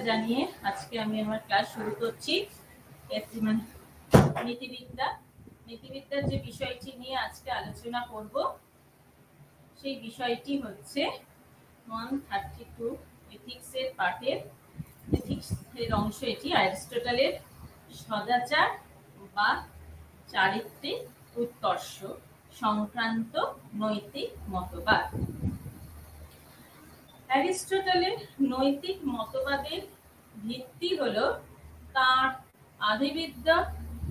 জানিয়ে আজকে আমি আমার ক্লাস শুরু করছি। নীতিবিদ্যার যে বিষয়টি নিয়ে আজকে আলোচনা করব সেই বিষয়টি হচ্ছে 132 এথিক্স এর পাঠের এথিক্স এর অংশ। এটি অ্যারিস্টটলের সদাচার বা চারিত্রিক উৎকর্ষ সংক্রান্ত নৈতিক মতবাদ। অ্যারিস্টটলের নৈতিক মতবাদের ভিত্তি হলো তার আধিবিদ্যা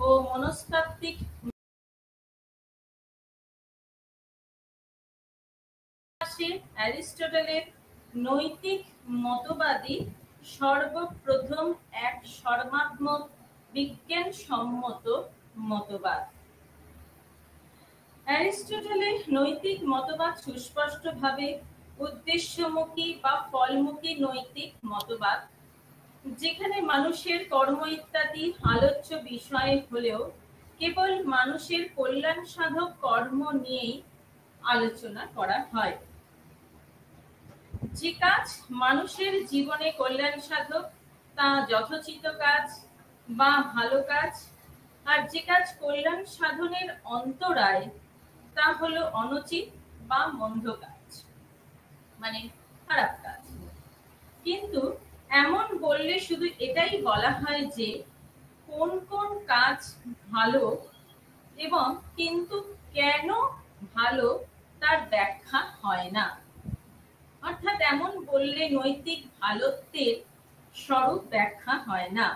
ও মনস্তাত্ত্বিক। অ্যারিস্টটলের নৈতিক মতবাদী সর্বপ্রথম এক সর্বাত্মক বিজ্ঞানসম্মত মতবাদ। অ্যারিস্টটলের নৈতিক মতবাদ সুস্পষ্টভাবে উদ্দেশ্যমুখী বা ফলমুখী নৈতিক মতবাদ, যেখানে মানুষের কর্ম ইত্যাদি আলোচ্য বিষয় হলেও কেবল মানুষের কল্যাণ সাধক কর্ম নিয়েই আলোচনা করা হয়। যে কাজ মানুষের জীবনে কল্যাণ সাধক তা যথোচিত কাজ বা ভালো কাজ, আর যে কাজ কল্যাণ সাধনের অন্তরায় তা হলো অনুচিত বা মন্দ কাজ, মানে খারাপ কাজ। কিন্তু এমন বললে শুধু এটাই বলা হয় যে কোন কোন কাজ ভালো এবং কিন্তু কেন ভালো তার ব্যাখ্যা হয় না। অর্থাৎ এমন বললে নৈতিক ভালোত্বের স্বরূপ ব্যাখ্যা হয় না।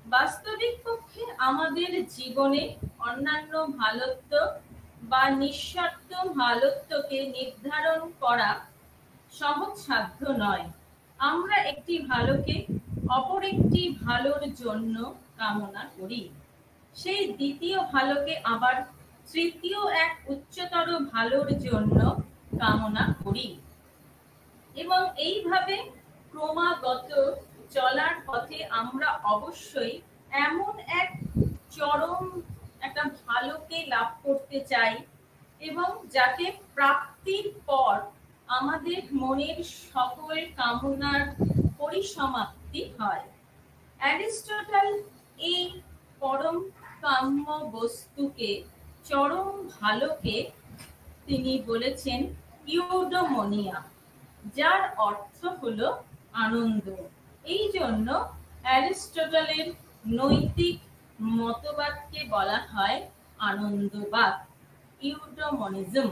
বাস্তবিক পক্ষে আমাদের জীবনে অন্যান্য ভালোত্ব বা নিঃস্বার্থ ভালোত্বকে নির্ধারণ করা সহজসাধ্য নয়। আমরা একটি ভালোকে অপর একটি ভালোর জন্য কামনা করি, সেই দ্বিতীয় ভালোকে আবার তৃতীয় এক উচ্চতর ভালোর জন্য কামনা করি, এবং এইভাবে ক্রমাগত চলার পথে আমরা অবশ্যই এমন এক চরম একটা ভালোকে লাভ করতে চাই এবং যাকে প্রাপ্তির পর আমাদের মনের সকল কামনার পরিসমাপ্তি হয়। অ্যারিস্টটল এই পরম কাম্য বস্তুকে, চরম ভালোকে তিনি বলেছেন ইউডোমোনিয়া, যার অর্থ হলো আনন্দ। এই জন্য অ্যারিস্টটলের নৈতিক মতবাদকে বলা হয় আনন্দবাদ, ইউডোমনিজম।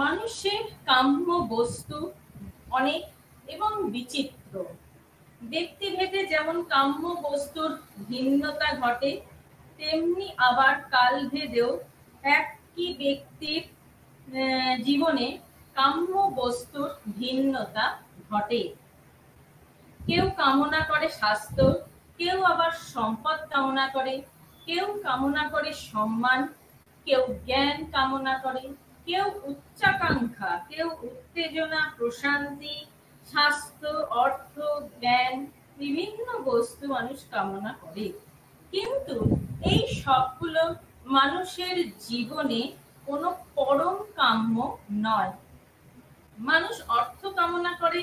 মানুষের কাম্য বস্তু অনেক এবং বিচিত্র। ব্যক্তিভেদে যেমন কাম্য বস্তুর ভিন্নতা ঘটে, তেমনি আবার কালভেদেও একই ব্যক্তির জীবনে কাম্য বস্তুর ভিন্নতা ঘটে। কেউ কামনা করে স্বাস্থ্য, কেউ আবার সম্পদ কামনা করে, কেউ কামনা করে সম্মান, কেউ জ্ঞান কামনা করে, কেউ উচ্চাকাঙ্ক্ষা, কেউ উত্তেজনা, প্রশান্তি, স্বাস্থ্য, অর্থ, জ্ঞান, বিভিন্ন বস্তু মানুষ কামনা করে। কিন্তু এই সবগুলো মানুষের জীবনে কোনো পরম কাম্য নয়। মানুষ অর্থ কামনা করে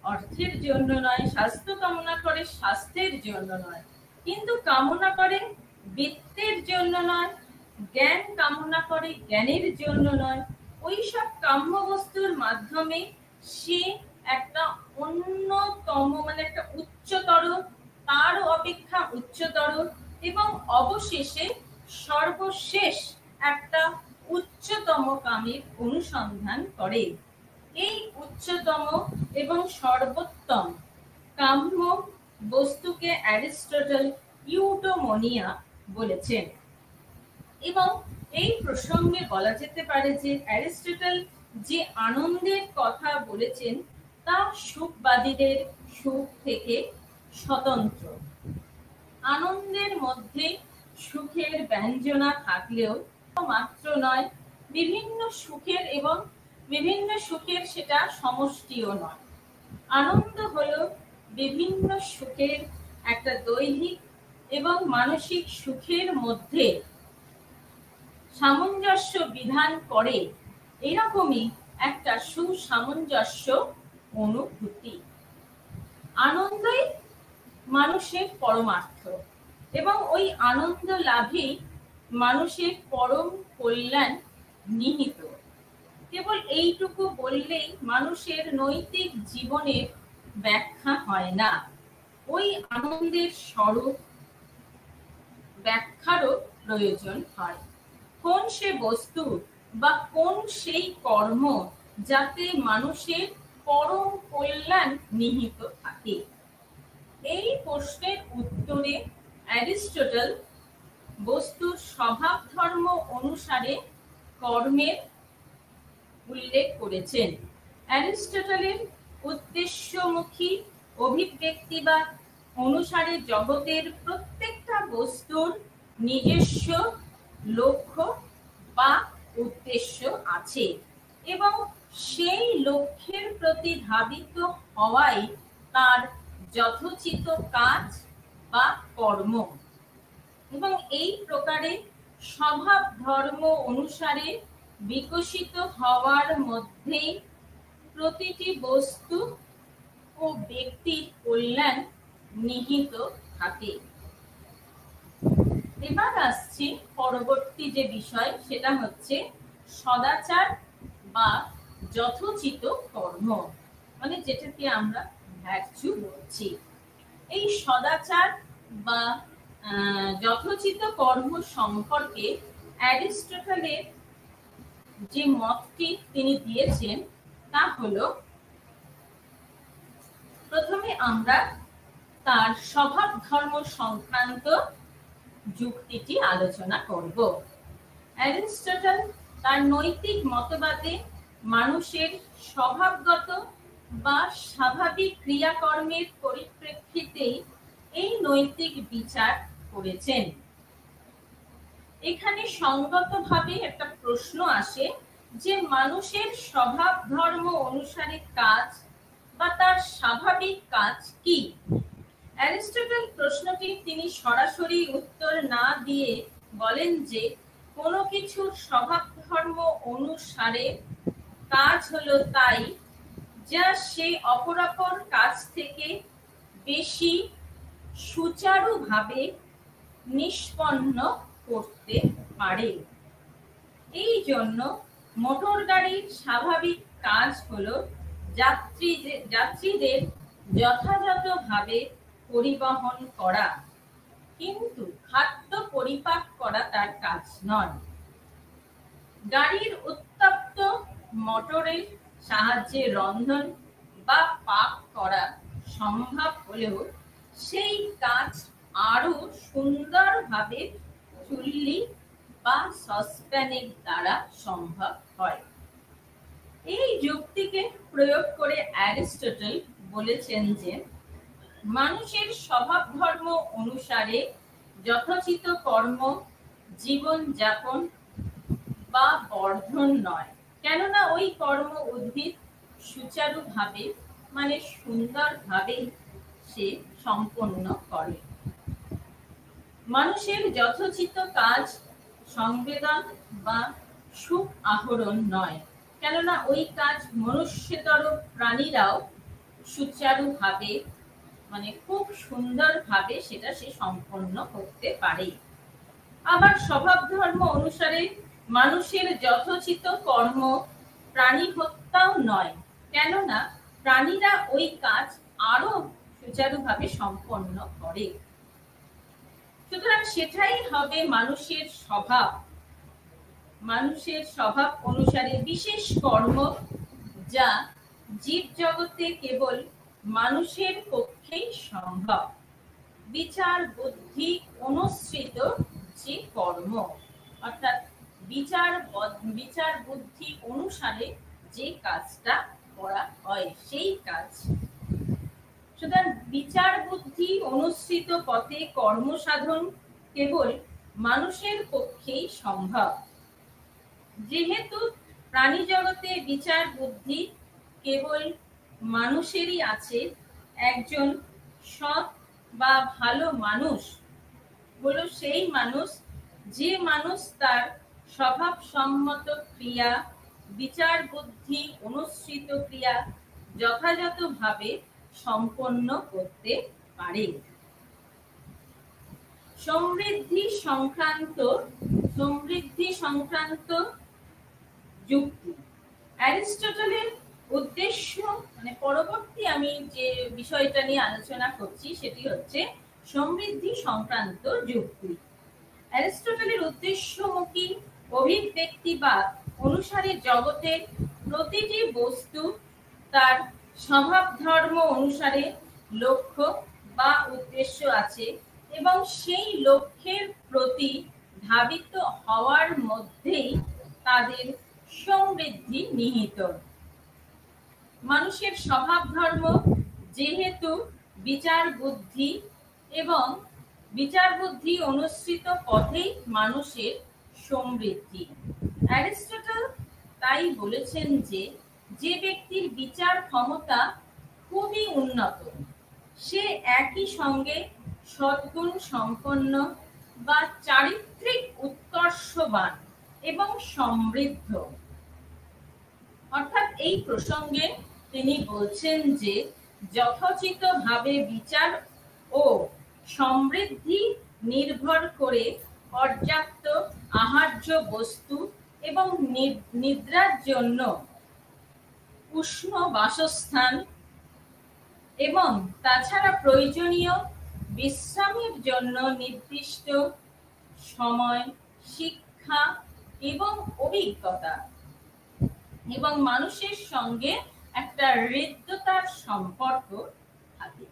অর্থের জন্য নয়, স্বাস্থ্য কামনা করে স্বাস্থ্যের জন্য নয়, কিন্তু কামনা করে বিত্তের জন্য নয়, জ্ঞান কামনা করে জ্ঞানের জন্য নয়। ওই সব কাম্য বস্তুর মাধ্যমে সে একটা অন্যতম, মানে একটা উচ্চতর, তার অপেক্ষা উচ্চতর এবং অবশেষে সর্বশেষ একটা উচ্চতম কামের অনুসন্ধান করে। এই উচ্চতম এবং সর্বোত্তম কাম্য বস্তুকে অ্যারিস্টটল ইউডোমোনিয়া বলেছেন। এবং এই প্রসঙ্গে বলা যেতে পারে যে অ্যারিস্টটল যে আনন্দের কথা বলেছেন তা সুখবাদীদের সুখ থেকে স্বতন্ত্র। আনন্দের মধ্যে সুখের ব্যঞ্জনা থাকলেও মাত্র নয়, বিভিন্ন সুখের এবং বিভিন্ন সুখের সেটা সমষ্টিও নয়। আনন্দ হলো বিভিন্ন সুখের একটা দৈহিক এবং মানসিক সুখের মধ্যে সামঞ্জস্য বিধান করে, এরকমই একটা সুসামঞ্জস্য অনুভূতি। আনন্দই মানুষের পরমার্থ এবং ওই আনন্দ লাভেই মানুষের পরম কল্যাণ নিহিত। কেবল এইটুকু বললেই মানুষের নৈতিক জীবনের ব্যাখ্যা হয় না, ওই আনন্দের স্বরূপ ব্যাখ্যারও প্রয়োজন হয়। কোন সে বস্তু বা কোন সেই কর্ম যাতে মানুষের পরম কল্যাণ নিহিত থাকে? এই প্রশ্নের উত্তরে অ্যারিস্টটল বস্তুর স্বভাব ধর্ম অনুসারে কর্মের উল্লেখ করেছেন। অ্যারিস্টটলের উদ্দেশ্যমুখী অভিব্যক্তিবাদ অনুসারে জগতের প্রত্যেকটা বস্তুর নিজস্ব লক্ষ্য বা উদ্দেশ্য আছে এবং সেই লক্ষ্যের প্রতি ধাবিত হওয়াই তার যথোচিত কাজ বা কর্ম। এবং এই প্রকারে স্বভাব ধর্ম অনুসারে বিকশিত হওয়ার মধ্যে প্রতিটি বস্তু ও ব্যক্তির কল্যাণ নিহিত থাকে। এবার আসছি পরবর্তী যে বিষয়, সেটা হচ্ছে সদাচার বা যথোচিত কর্ম, মানে যেটাকে আমরা ভ্যারচু বলছি। এই সদাচার বা যথোচিত কর্ম সম্পর্কে অ্যারিস্টটলের যে মতটি তিনি দিয়েছেন তা হলো, প্রথমে আমরা তার স্বভাব ধর্ম সংক্রান্ত যুক্তিটি আলোচনা করব। অ্যারিস্টটল তার নৈতিক মতবাদে মানুষের স্বভাবগত বা স্বাভাবিক ক্রিয়াকর্মের পরিপ্রেক্ষিতেই এই নৈতিক বিচার করেছেন। এখানে সঙ্গতভাবে একটা প্রশ্ন আসে যে মানুষের স্বভাব ধর্ম অনুসারে কাজ বা তার স্বাভাবিক কাজ কি? অ্যারিস্টটল প্রশ্নটির তিনি সরাসরি উত্তর না দিয়ে বলেন যে কোনো কিছুর স্বভাব ধর্ম অনুসারে কাজ হলো তাই যা সে অপরাপর কাজ থেকে বেশি সুচারুভাবে নিষ্পন্ন করতে পারে। এই জন্য মোটর গাড়ির স্বাভাবিক কাজ হলো যাত্রীদের যথাযথভাবে পরিবহন করা, কিন্তু খাদ্য পরিপাক করা তার কাজ নয়। গাড়ির উত্তপ্ত মোটরের সাহায্যে রন্ধন বা পাক করা সম্ভব হলেও সেই কাজ আরো সুন্দরভাবে চুল্লি বা সসপ্যানের দ্বারা সম্ভব হয়। এই যুক্তিকে প্রয়োগ করে অ্যারিস্টটল বলেছেন যে মানুষের স্বভাব ধর্ম অনুসারে যথোচিত কর্ম জীবন যাপন বা বর্ধন নয়, কেননা ওই কর্ম উদ্ভিদ সুচারুভাবে মানে সুন্দরভাবে সে সম্পন্ন করে। মানুষের যথোচিত কাজ সংবেদন বা সুখ আহরণ নয়, কেননা ওই কাজ মনুষ্যতর প্রাণীরাও সুচারুভাবে মানে খুব সুন্দরভাবে সেটা সে সম্পন্ন করতে পারে। আবার স্বভাব ধর্ম অনুসারে মানুষের যথোচিত কর্ম প্রাণী হত্যাও নয়, কেননা প্রাণীরা ওই কাজ আরো সুচারুভাবে সম্পন্ন করে। সুতরাং সেটাই হবে মানুষের স্বভাব। মানুষের স্বভাব অনুসারে বিশেষ কর্ম যা জীব জগতে কেবল মানুষের পক্ষেই সম্ভব। বিচার বুদ্ধি অনুসৃত যে কর্ম, অর্থাৎ বিচার বুদ্ধি অনুসারে যে কাজটা করা হয় সেই কাজ। সুতরাং বিচার বুদ্ধি অনুসৃত পথে কর্ম সাধন কেবল মানুষের পক্ষেই সম্ভব। যেহেতু প্রাণী জগতে বিচার বুদ্ধি কেবল মানুষেরই আছে, একজন সৎ বা ভালো মানুষ হলো সেই মানুষ যে মানুষ তার স্বভাব সম্মত ক্রিয়া বিচার বুদ্ধি অনুসৃত ক্রিয়া যথাযথভাবে সম্পন্ন করতে পারে। সমৃদ্ধি সংক্রান্ত যুক্তি। অ্যারিস্টটলের উদ্দেশ্য পরবর্তী আমি যে বিষয়টা নিয়ে আলোচনা করছি সেটি হচ্ছে সমৃদ্ধি সংক্রান্ত যুক্তি। অ্যারিস্টটলের উদ্দেশ্যমুখী অভিব্যক্তিবাদ অনুসারে জগতের প্রতিটি বস্তু তার স্বভাব ধর্ম অনুসারে লক্ষ্য বা উদ্দেশ্য আছে এবং সেই লক্ষ্যের প্রতি ধাবিত হওয়ার মধ্যেই তাদের সমৃদ্ধি নিহিত। মানুষের স্বভাব ধর্ম যেহেতু বিচার বুদ্ধি অনুসৃত পথেই মানুষের সমৃদ্ধি। অ্যারিস্টটল তাই বলেছেন যে ব্যক্তির বিচার ক্ষমতা খুবই উন্নত সে একই সঙ্গে সদ্গুণ সম্পন্ন বা চারিত্রিক উৎকর্ষবান এবং সমৃদ্ধ। অর্থাৎ এই প্রসঙ্গে তিনি বলছেন যে যথোচিতভাবে বিচার ও সমৃদ্ধি নির্ভর করে পর্যাপ্ত আহার্য বস্তু এবং নিদ্রার জন্য উষ্ণ বাসস্থান এবং তাছাড়া প্রয়োজনীয় বিশ্রামের জন্য নির্দিষ্ট সময়, শিক্ষা এবং অভিজ্ঞতা এবং মানুষের সঙ্গে একটা হৃদ্যতার সম্পর্ক থাকে।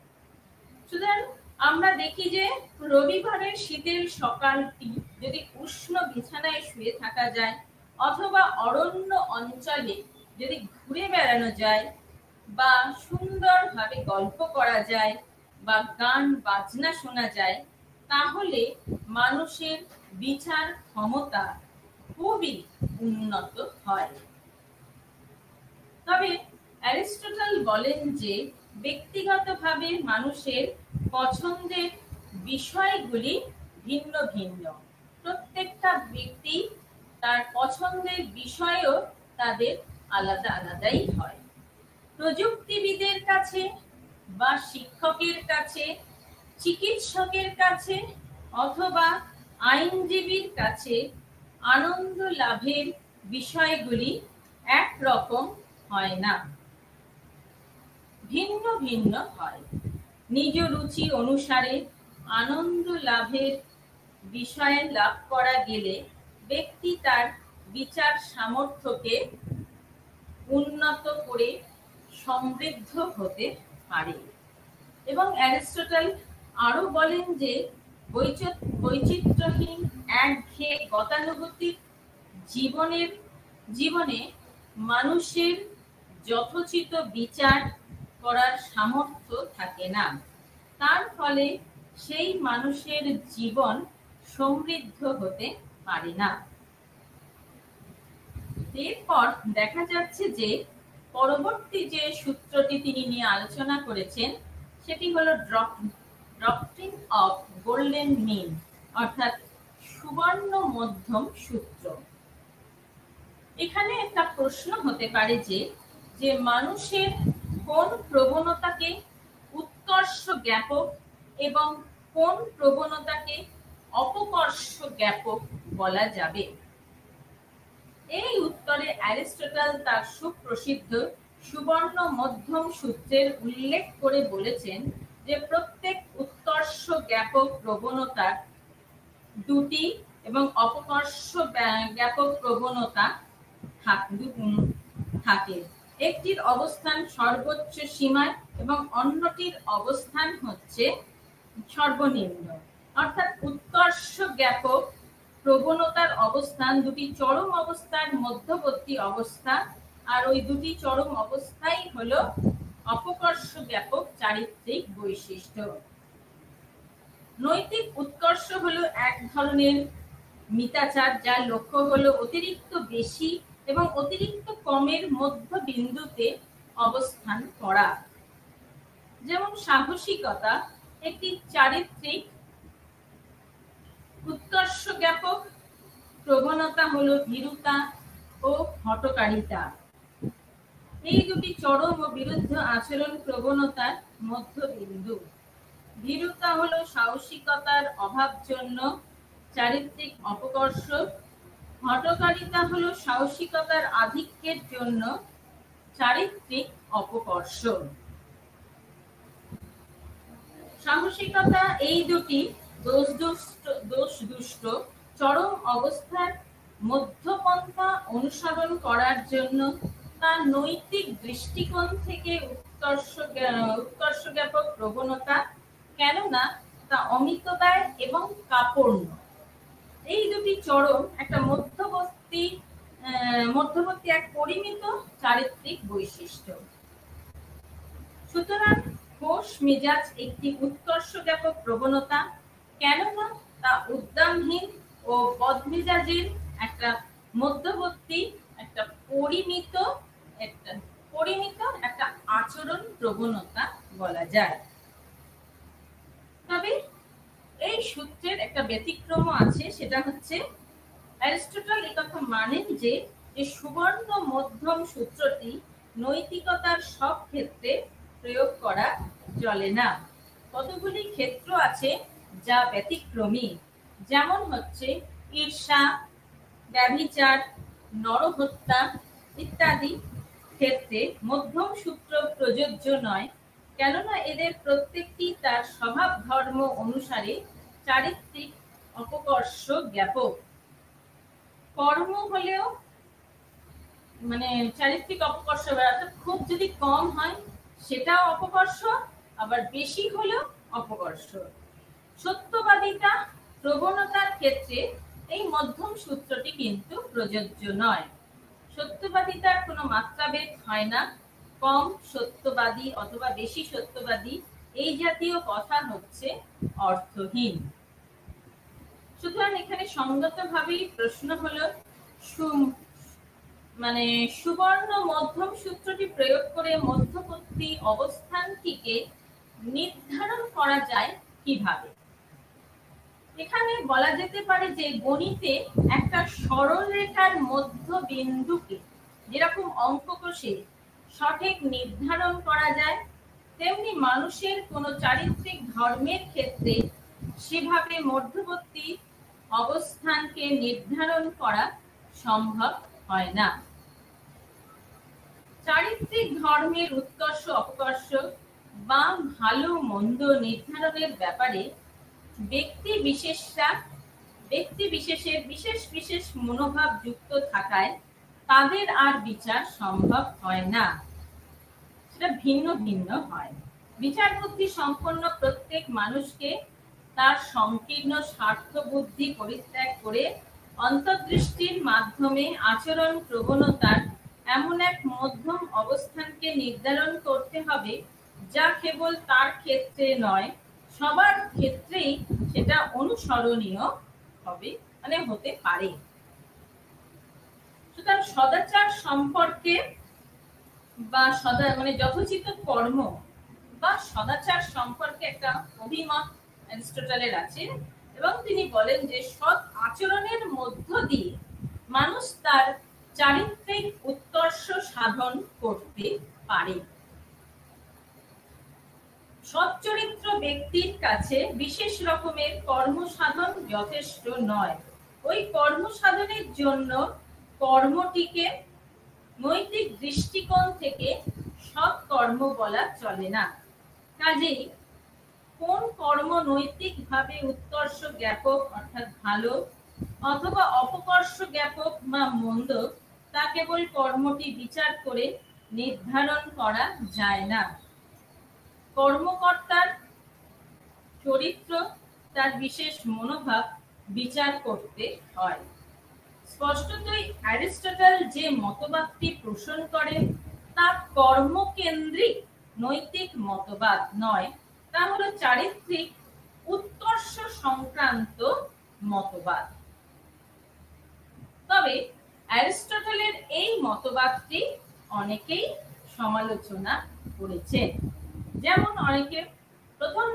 সুতরাং আমরা দেখি যে রবিবারের শীতের সকালটি যদি উষ্ণ বিছানায় শুয়ে থাকা যায় অথবা অরণ্য অঞ্চলে যদি ঘুরে বেড়ানো যায় বা সুন্দরভাবে গল্প করা যায় বা গান বাজনা শোনা যায় তাহলে মানুষের বিচার ক্ষমতা খুবই উন্নত হয়। তবে অ্যারিস্টটল বলেন যে ব্যক্তিগতভাবে মানুষের পছন্দের বিষয়গুলি ভিন্ন ভিন্ন। প্রত্যেকটা ব্যক্তি তার পছন্দের বিষয়ও তাদের আলাদা আলাদাই হয়। প্রযুক্তিবিদের কাছে বা শিক্ষকের কাছে, চিকিৎসকের কাছে অথবা আইনজীবীর কাছে আনন্দ লাভের বিষয়গুলি একরকম হয় না, ভিন্ন ভিন্ন হয়। নিজ রুচি অনুসারে আনন্দ লাভের বিষয় লাভ করা গেলে ব্যক্তি তার বিচার সামর্থ্যকে উন্নত করে সমৃদ্ধ হতে পারে। এবং অ্যারিস্টটল আরো বলেন যে বৈচিত্র্যহীন একঘেয়ে গতানুগতিক জীবনে মানুষের যথোচিত বিচার করার সামর্থ্য থাকে না, তার ফলে সেই মানুষের জীবন সমৃদ্ধ হতে পারে না। এরপর দেখা যাচ্ছে যে পরবর্তী যে সূত্রটি তিনি নিয়ে আলোচনা করেছেন সেটি হলো ডক্ট্রিন অফ গোল্ডেন মিন, অর্থাৎ সুবর্ণ মধ্যম সূত্র। এখানে একটা প্রশ্ন হতে পারে যে মানুষের কোন প্রবণতাকে উৎকর্ষ জ্ঞাপক এবং কোন প্রবণতাকে অপকর্ষ জ্ঞাপক বলা যাবে। এই উত্তরে অ্যারিস্টটল তার সুপ্রসিদ্ধ সুবর্ণ মধ্যম সূত্রের উল্লেখ করে বলেছেন যে প্রত্যেক উৎকর্ষ জ্ঞাপক প্রবণতার দুটি এবং অপকর্ষ জ্ঞাপক প্রবণতা থাকে। একটির অবস্থান সর্বোচ্চ সীমায় এবং অন্যটির অবস্থান হচ্ছে সর্বনিম্ন। অর্থাৎ উৎকর্ষ জ্ঞাপক প্রবণতার অবস্থান দুটি চরম অবস্থার মধ্যবর্তী অবস্থা, আর ওই দুটি চরম অবস্থাই হলো অপকর্ষ জ্ঞাপক চারিত্রিক বৈশিষ্ট্য। নৈতিক উৎকর্ষ হলো এক ধরনের মিতাচার যার লক্ষ্য হলো অতিরিক্ত বেশি এবং অতিরিক্ত কমের মধ্য বিন্দুতে অবস্থান করা। যেমন সাহসিকতা একটি চারিত্রিক উৎকর্ষ জ্ঞাপক প্রবণতা হলো ভীরুতা ও হঠকারিতা। এই দুটি চরম ও বিরুদ্ধ আচরণ প্রবণতার মধ্যবিন্দু। ভীরুতা হলো সাহসিকতার অভাব জন্য চারিত্রিক অপকর্ষ, হঠকারিতা হলো সাহসিকতার আধিক্যের জন্য চারিত্রিক অপকর্ষ। সাহসিকতা এই দুটি দোষদুষ্ট চরম অবস্থার মধ্যপন্থা অনুসরণ করার জন্য তার নৈতিক দৃষ্টিকোণ থেকে উৎকর্ষ জ্ঞাপক প্রবণতা, কেননা তা অমিতব্যয় এবং কাপড়। এই দুটি চরম একটা মধ্যবর্তী এক পরিমিত চারিত্রিক বৈশিষ্ট্য। সুতরাং খোশ মেজাজ একটি উৎকর্ষ জ্ঞাপক প্রবণতা, কেননা তা উদ্দামহীন ও বদমেজাজের একটা মধ্যবর্তী একটা পরিমিত একটা আচরণ প্রবণতা বলা যায়। তবে এই সূত্রের একটা ব্যতিক্রম আছে, সেটা হচ্ছে অ্যারিস্টটল এই কথা মানেন যে সুবর্ণ মধ্যম সূত্রটি নৈতিকতার সব ক্ষেত্রে প্রয়োগ করা চলে না। কতগুলি ক্ষেত্র আছে যা ব্যতিক্রমী, যেমন হচ্ছে ঈর্ষা, ব্যভিচার, নরহত্যা ইত্যাদি ক্ষেত্রে মধ্যম সূত্র প্রযোজ্য নয়, কেননা এদের প্রত্যেকটি তার স্বভাব ধর্ম অনুসারে চারিত্রিক অপকর্ষ জ্ঞাপক। কর্ম হলেও চারিত্রিক অপকর্ষ, অর্থাৎ খুব যদি কম হয় সেটাও অপকর্ষ, আবার বেশি হলেও অপকর্ষ। সত্যবাদিতা প্রবণতার ক্ষেত্রে এই মধ্যম সূত্রটি কিন্তু প্রযোজ্য নয়। সত্যবাদিতার কোনো মাত্রাভেদ হয় না। কম সত্যবাদী অথবা বেশি সত্যবাদী এই জাতীয় কথা হচ্ছে অর্থহীন। সুতরাং এখানে সঙ্গতভাবেই প্রশ্ন হলো সুবর্ণ মধ্যম সূত্রটি প্রয়োগ করে মধ্যবর্তী অবস্থানটিকে নির্ধারণ করা যায় কিভাবে। এখানে বলা যেতে পারে যে গণিতে একটা সরলরেখার মধ্যবিন্দুকে যেরকম অঙ্ক কষে সঠিক নির্ধারণ করা যায়, তেমনি মানুষের কোনো চারিত্রিক ধর্মের ক্ষেত্রে সেভাবে মধ্যবর্তী অবস্থানকে নির্ধারণ করা সম্ভব হয় না। চারিত্রিক ধর্মের উৎকর্ষ অপকর্ষ বা ভালো মন্দ নির্ধারণের ব্যাপারে ব্যক্তি বিশেষের বিশেষ মনোভাব যুক্ত থাকায় তাদের আর বিচার সম্ভব হয় না, সেটা ভিন্ন ভিন্ন হয়। বিচার বুদ্ধি সম্পন্ন প্রত্যেক মানুষকে তার সংকীর্ণ স্বার্থ বুদ্ধি পরিত্যাগ করে অন্তর্দৃষ্টির মাধ্যমে আচরণ প্রবণতার এমন এক মধ্যম অবস্থানকে নির্ধারণ করতে হবে যা কেবল তার ক্ষেত্রে নয়, সবার ক্ষেত্রেই সেটা অনুসরণীয় হবে, হতে পারে। সুতরাং সদাচার সম্পর্কে বা যথোচিত কর্ম বা সদাচার সম্পর্কে একটা অভিমত অ্যারিস্টটলের আছে, এবং তিনি বলেন যে সৎ আচরণের মধ্য দিয়ে মানুষ তার চারিত্রিক উৎকর্ষ সাধন করতে পারে। সচ্চরিত্র ব্যক্তির কাছে বিশেষ রকমের কর্মসাধন যথেষ্ট নয়। ওই কর্মসাধনের জন্য কর্মটিকে নৈতিক দৃষ্টিকোণ থেকে সৎ কর্ম বলা চলে না। কাজেই কোন কর্ম নৈতিকভাবে উৎকর্ষ জ্ঞাপক অর্থাৎ ভালো অথবা অপকর্ষ জ্ঞাপক বা মন্দ, তা কেবল কর্মটি বিচার করে নির্ধারণ করা যায় না। কর্মকর্তার চরিত্র, তার বিশেষ মনোভাব বিচার করতে হয়। স্পষ্টতই অ্যারিস্টটল যে মতবাদটি পোষণ করেন তা কর্মকেন্দ্রিক নৈতিক মতবাদ নয়, তা হলো চারিত্রিক উৎকর্ষ সংক্রান্ত মতবাদ। তবে অ্যারিস্টটলের এই মতবাদটি অনেকেই সমালোচনা করেছেন। যেমন অনেকে প্রথম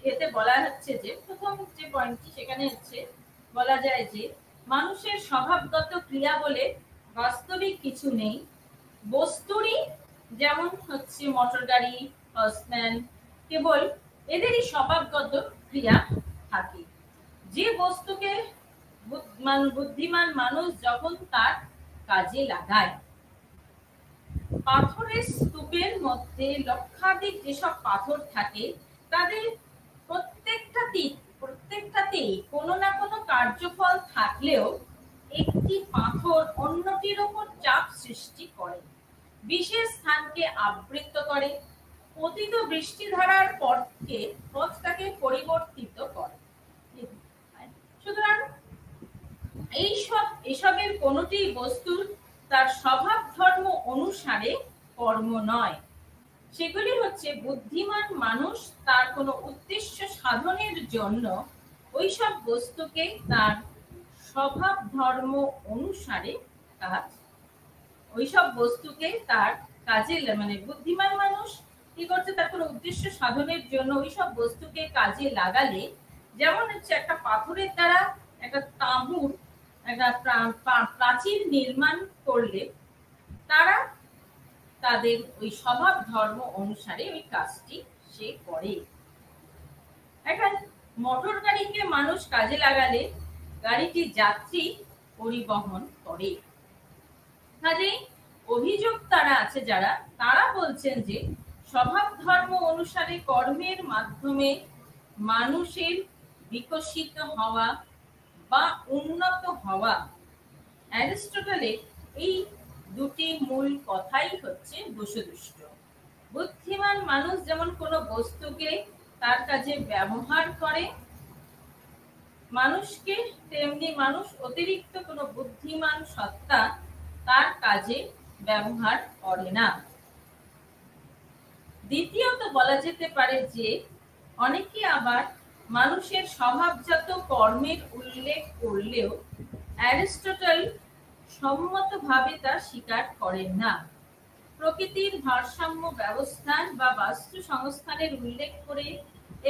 এতে বলা হচ্ছে যে প্রথম যে পয়েন্টটি সেখানে হচ্ছে বলা যায় যে মানুষের স্বভাবগত ক্রিয়া বলে বাস্তবিক কিছু নেই, বস্তুরই, যেমন হচ্ছে মোটর গাড়ি, হর্সম্যান, কেবল এদেরই স্বভাবগত ক্রিয়া থাকে। যে বস্তুকে বুদ্ধিমান মানুষ যখন তার কাজে লাগায়। পাথরের স্তূপের মধ্যে লক্ষাধিক যেসব পাথর থাকে তাদের প্রত্যেকটাতেই কোনো না কোনো কার্যফল থাকলেও একটি পাথর অন্যটির উপর চাপ সৃষ্টি করে, বিশেষ স্থানকে আবৃত করে, পতিত বৃষ্টিধারার পথটাকে পরিবর্তিত করে। সুতরাং এসবের কোনোটি বস্তুর তার স্বভাব ধর্ম অনুসারে কর্ম নয়। সেগুলি হচ্ছে বুদ্ধিমান মানুষ তার কোনো উদ্দেশ্য সাধনের জন্য ওইসব বস্তুকে তার স্বভাব ধর্ম অনুসারে ওইসব বস্তুকে তার কাজে বুদ্ধিমান মানুষ কি করছে, তার কোনো উদ্দেশ্য সাধনের জন্য ওইসব বস্তুকে কাজে লাগালে, যেমন হচ্ছে একটা পাথরের দ্বারা একটা তাঁবুর একটা প্রাচীর নির্মাণ করলে তারা তাদের ওই স্বভাব ধর্ম অনুসারে ওই কাজটি সে করে। এখন মোটর গাড়িকে মানুষ কাজে লাগালে গাড়িটি যাত্রী পরিবহন করে। কাজে অভিযোক্তারা আছে যারা, তারা বলছেন যে স্বভাব ধর্ম অনুসারে কর্মের মাধ্যমে মানুষের বিকশিত হওয়া বা উন্নত হওয়া, অ্যারিস্টটলের এই দুটি মূল কথাই হচ্ছে দোষদুষ্ট। বুদ্ধিমান মানুষ যেমন কোনো বস্তুকে তার কাজে ব্যবহার করে মানুষকে, তেমনি মানুষ অতিরিক্ত কোনো বুদ্ধিমান সত্তা তার কাজে ব্যবহার করে না। দ্বিতীয়ত বলা যেতে পারে যে অনেকে আবার মানুষের স্বভাবজাত কর্মের উল্লেখ করলেও অ্যারিস্টটল সম্মতভাবে তা স্বীকার করেন না। প্রকৃতির ভারসাম্য ব্যবস্থান বা বাস্তু সংস্থানের উল্লেখ করে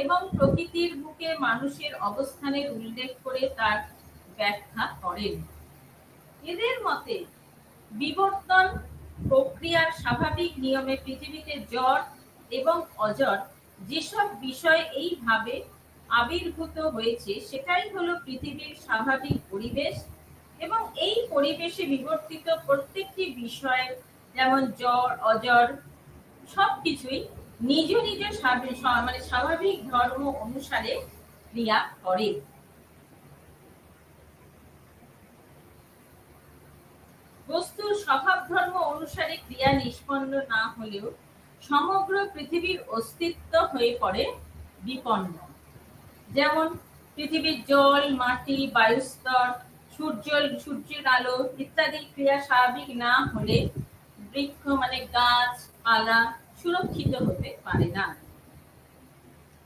এবং প্রকৃতির বুকে মানুষের অবস্থানের উল্লেখ করে তার ব্যাখ্যা করেন। এদের মতে বিবর্তন প্রক্রিয়ার স্বাভাবিক নিয়মে পৃথিবীতে জড় এবং অজড় যেসব বিষয় এইভাবে আবির্ভূত হয়েছে সেটাই হলো পৃথিবীর স্বাভাবিক পরিবেশ, এবং এই পরিবেশে বিবর্তিত প্রত্যেকটি বিষয়, যেমন জড় অজড়, সবকিছুই নিজ নিজ স্বাভাবিক ধর্ম অনুসারে ক্রিয়া করে। বস্তুর স্বভাব ধর্ম অনুসারে ক্রিয়া নিষ্পন্ন না হলেও সমগ্র পৃথিবীর অস্তিত্ব হয়ে পড়ে বিপন্ন। যেমন পৃথিবীর জল, মাটি, বায়ুস্তর, সূর্যের আলো ইত্যাদি ক্রিয়া স্বাভাবিক না হলে বৃক্ষ গাছপালা সুরক্ষিত হতে পারে না।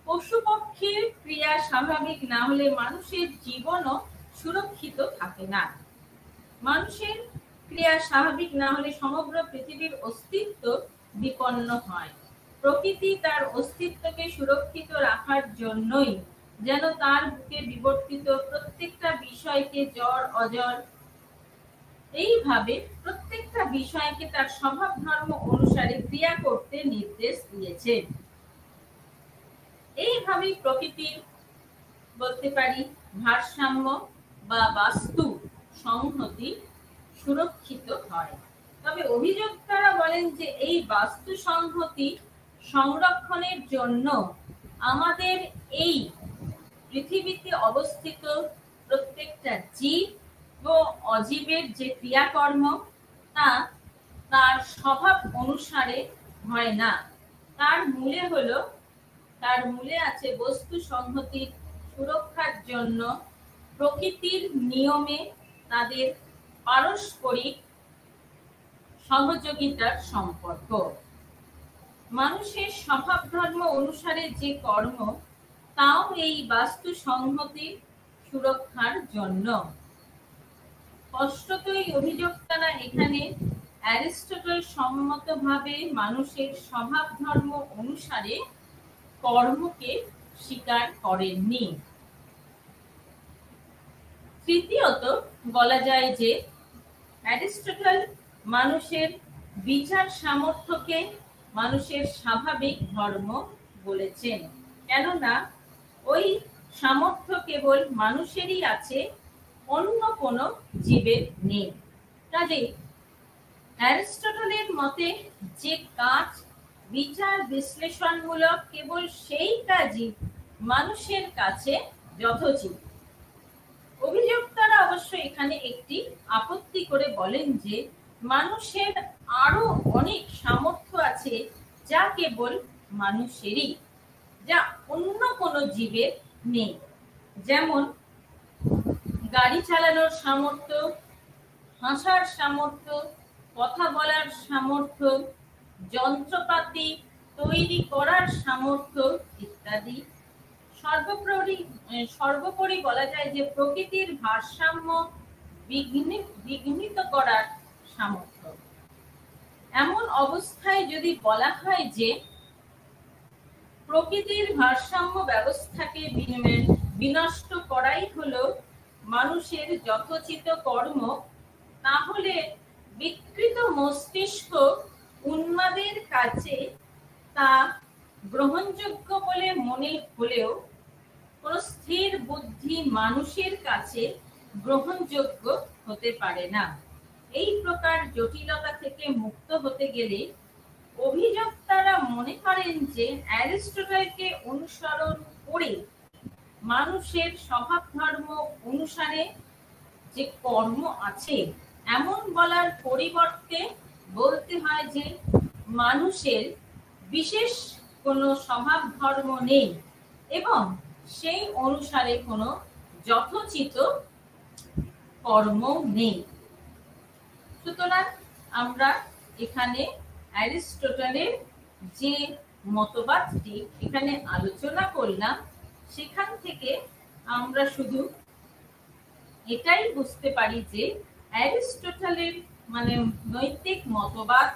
পশু পক্ষীর ক্রিয়া স্বাভাবিক না হলে মানুষের জীবনও সুরক্ষিত থাকে না। মানুষের ক্রিয়া স্বাভাবিক না হলে সমগ্র পৃথিবীর অস্তিত্ব বিপন্ন হয়। প্রকৃতি তার অস্তিত্বকে সুরক্ষিত রাখার জন্যই যেন তার বুকে বিবর্তিত প্রত্যেকটা বিষয়কে জড় অজড় এইভাবে প্রত্যেকটা বিষয়কে তার স্বভাব ধর্ম অনুসারে ক্রিয়া করতে নির্দেশ দিয়েছে। এইভাবেই প্রকৃতির বলতে পারি ভারসাম্য বা বাস্তু সংহতি সুরক্ষিত হয়। তবে অভিযোক্তারা বলেন যে এই বাস্তু সংহতি সংরক্ষণের জন্য আমাদের এই পৃথিবীতে অবস্থিত প্রত্যেকটা জীব ও অজীবের যে ক্রিয়াকর্ম তা তার স্বভাব অনুসারে হয় না। তার মূলে আছে বস্তু সংহতির সুরক্ষার জন্য প্রকৃতির নিয়মে তাদের পারস্পরিক সহযোগিতার সম্পর্ক। মানুষের স্বভাব ধর্ম অনুসারে যে কর্ম তাও এই বাস্তু সংহতির সুরক্ষার জন্য। স্পষ্টতই অভিযোক্তারা এখানে অ্যারিস্টটল সম্মতভাবে মানুষের স্বভাব ধর্ম অনুসারে কর্মকে স্বীকার করেননি। তৃতীয়ত বলা যায় যে অ্যারিস্টটল মানুষের বিচার সামর্থ্যকে মানুষের স্বাভাবিক ধর্ম বলেছেন, কেননা ওই সামর্থ্য কেবল মানুষেরই আছে, অন্য কোনো জীবের নেই। কাজেই অ্যারিস্টটলের মতে যে কাজ বিচার বিশ্লেষণমূলক, কেবল সেই কাজই মানুষের কাছে যথোচিত। অভিযোক্তারা অবশ্য এখানে একটি আপত্তি করে বলেন যে মানুষের আরো অনেক সামর্থ্য আছে যা কেবল মানুষেরই, যা অন্য কোনো জীবের নেই। যেমন গাড়ি চালানোর সামর্থ্য, হাসার সামর্থ্য, কথা বলার সামর্থ্য, যন্ত্রপাতি তৈরি করার সামর্থ্য ইত্যাদি। সর্বোপরি বলা যায় যে প্রকৃতির ভারসাম্য বিঘ্নিত করার সামর্থ্য। এমন অবস্থায় যদি বলা হয় যে প্রকৃতির ভারসাম্য ব্যবস্থাকে বিনষ্ট করাই হলো মানুষের যথোচিত কর্ম, তাহলে বিকৃত মস্তিষ্ক উন্মাদের কাছে তা গ্রহণযোগ্য বলে মনে হলেও কোন স্থির বুদ্ধি মানুষের কাছে গ্রহণযোগ্য হতে পারে না। এই প্রকার জটিলতা থেকে মুক্ত হতে গেলে অভিযোক্তারা মনে করেন যে অ্যারিস্টটলকে অনুসরণ করে মানুষের স্বভাব ধর্ম অনুসারে যে কর্ম আছে এমন বলার পরিবর্তে বলতে হয় যে মানুষের বিশেষ কোনো স্বভাব ধর্ম নেই এবং সেই অনুসারে কোনো যথোচিত কর্ম নেই। সুতরাং আমরা এখানে অ্যারিস্টটলের যে মতবাদটি এখানে আলোচনা করলাম, সেখান থেকে আমরা শুধু এটাই বুঝতে পারি যে অ্যারিস্টটলের মানে নৈতিক মতবাদ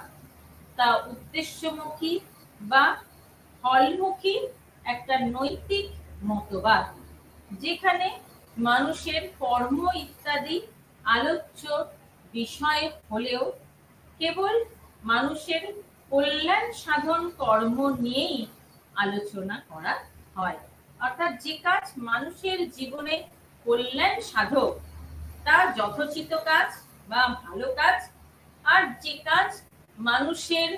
তা উদ্দেশ্যমুখী বা ফলমুখী একটা নৈতিক মতবাদ, যেখানে মানুষের কর্ম ইত্যাদি আলোচ্য বিষয় হলেও কেবল মানুষের কল্যাণ সাধন কর্ম নিয়েই আলোচনা করা হয়। অর্থাৎ যে কাজ মানুষের জীবনে কল্যাণ সাধক তা যথোচিত কাজ বা ভালো কাজ, আর যে কাজ মানুষের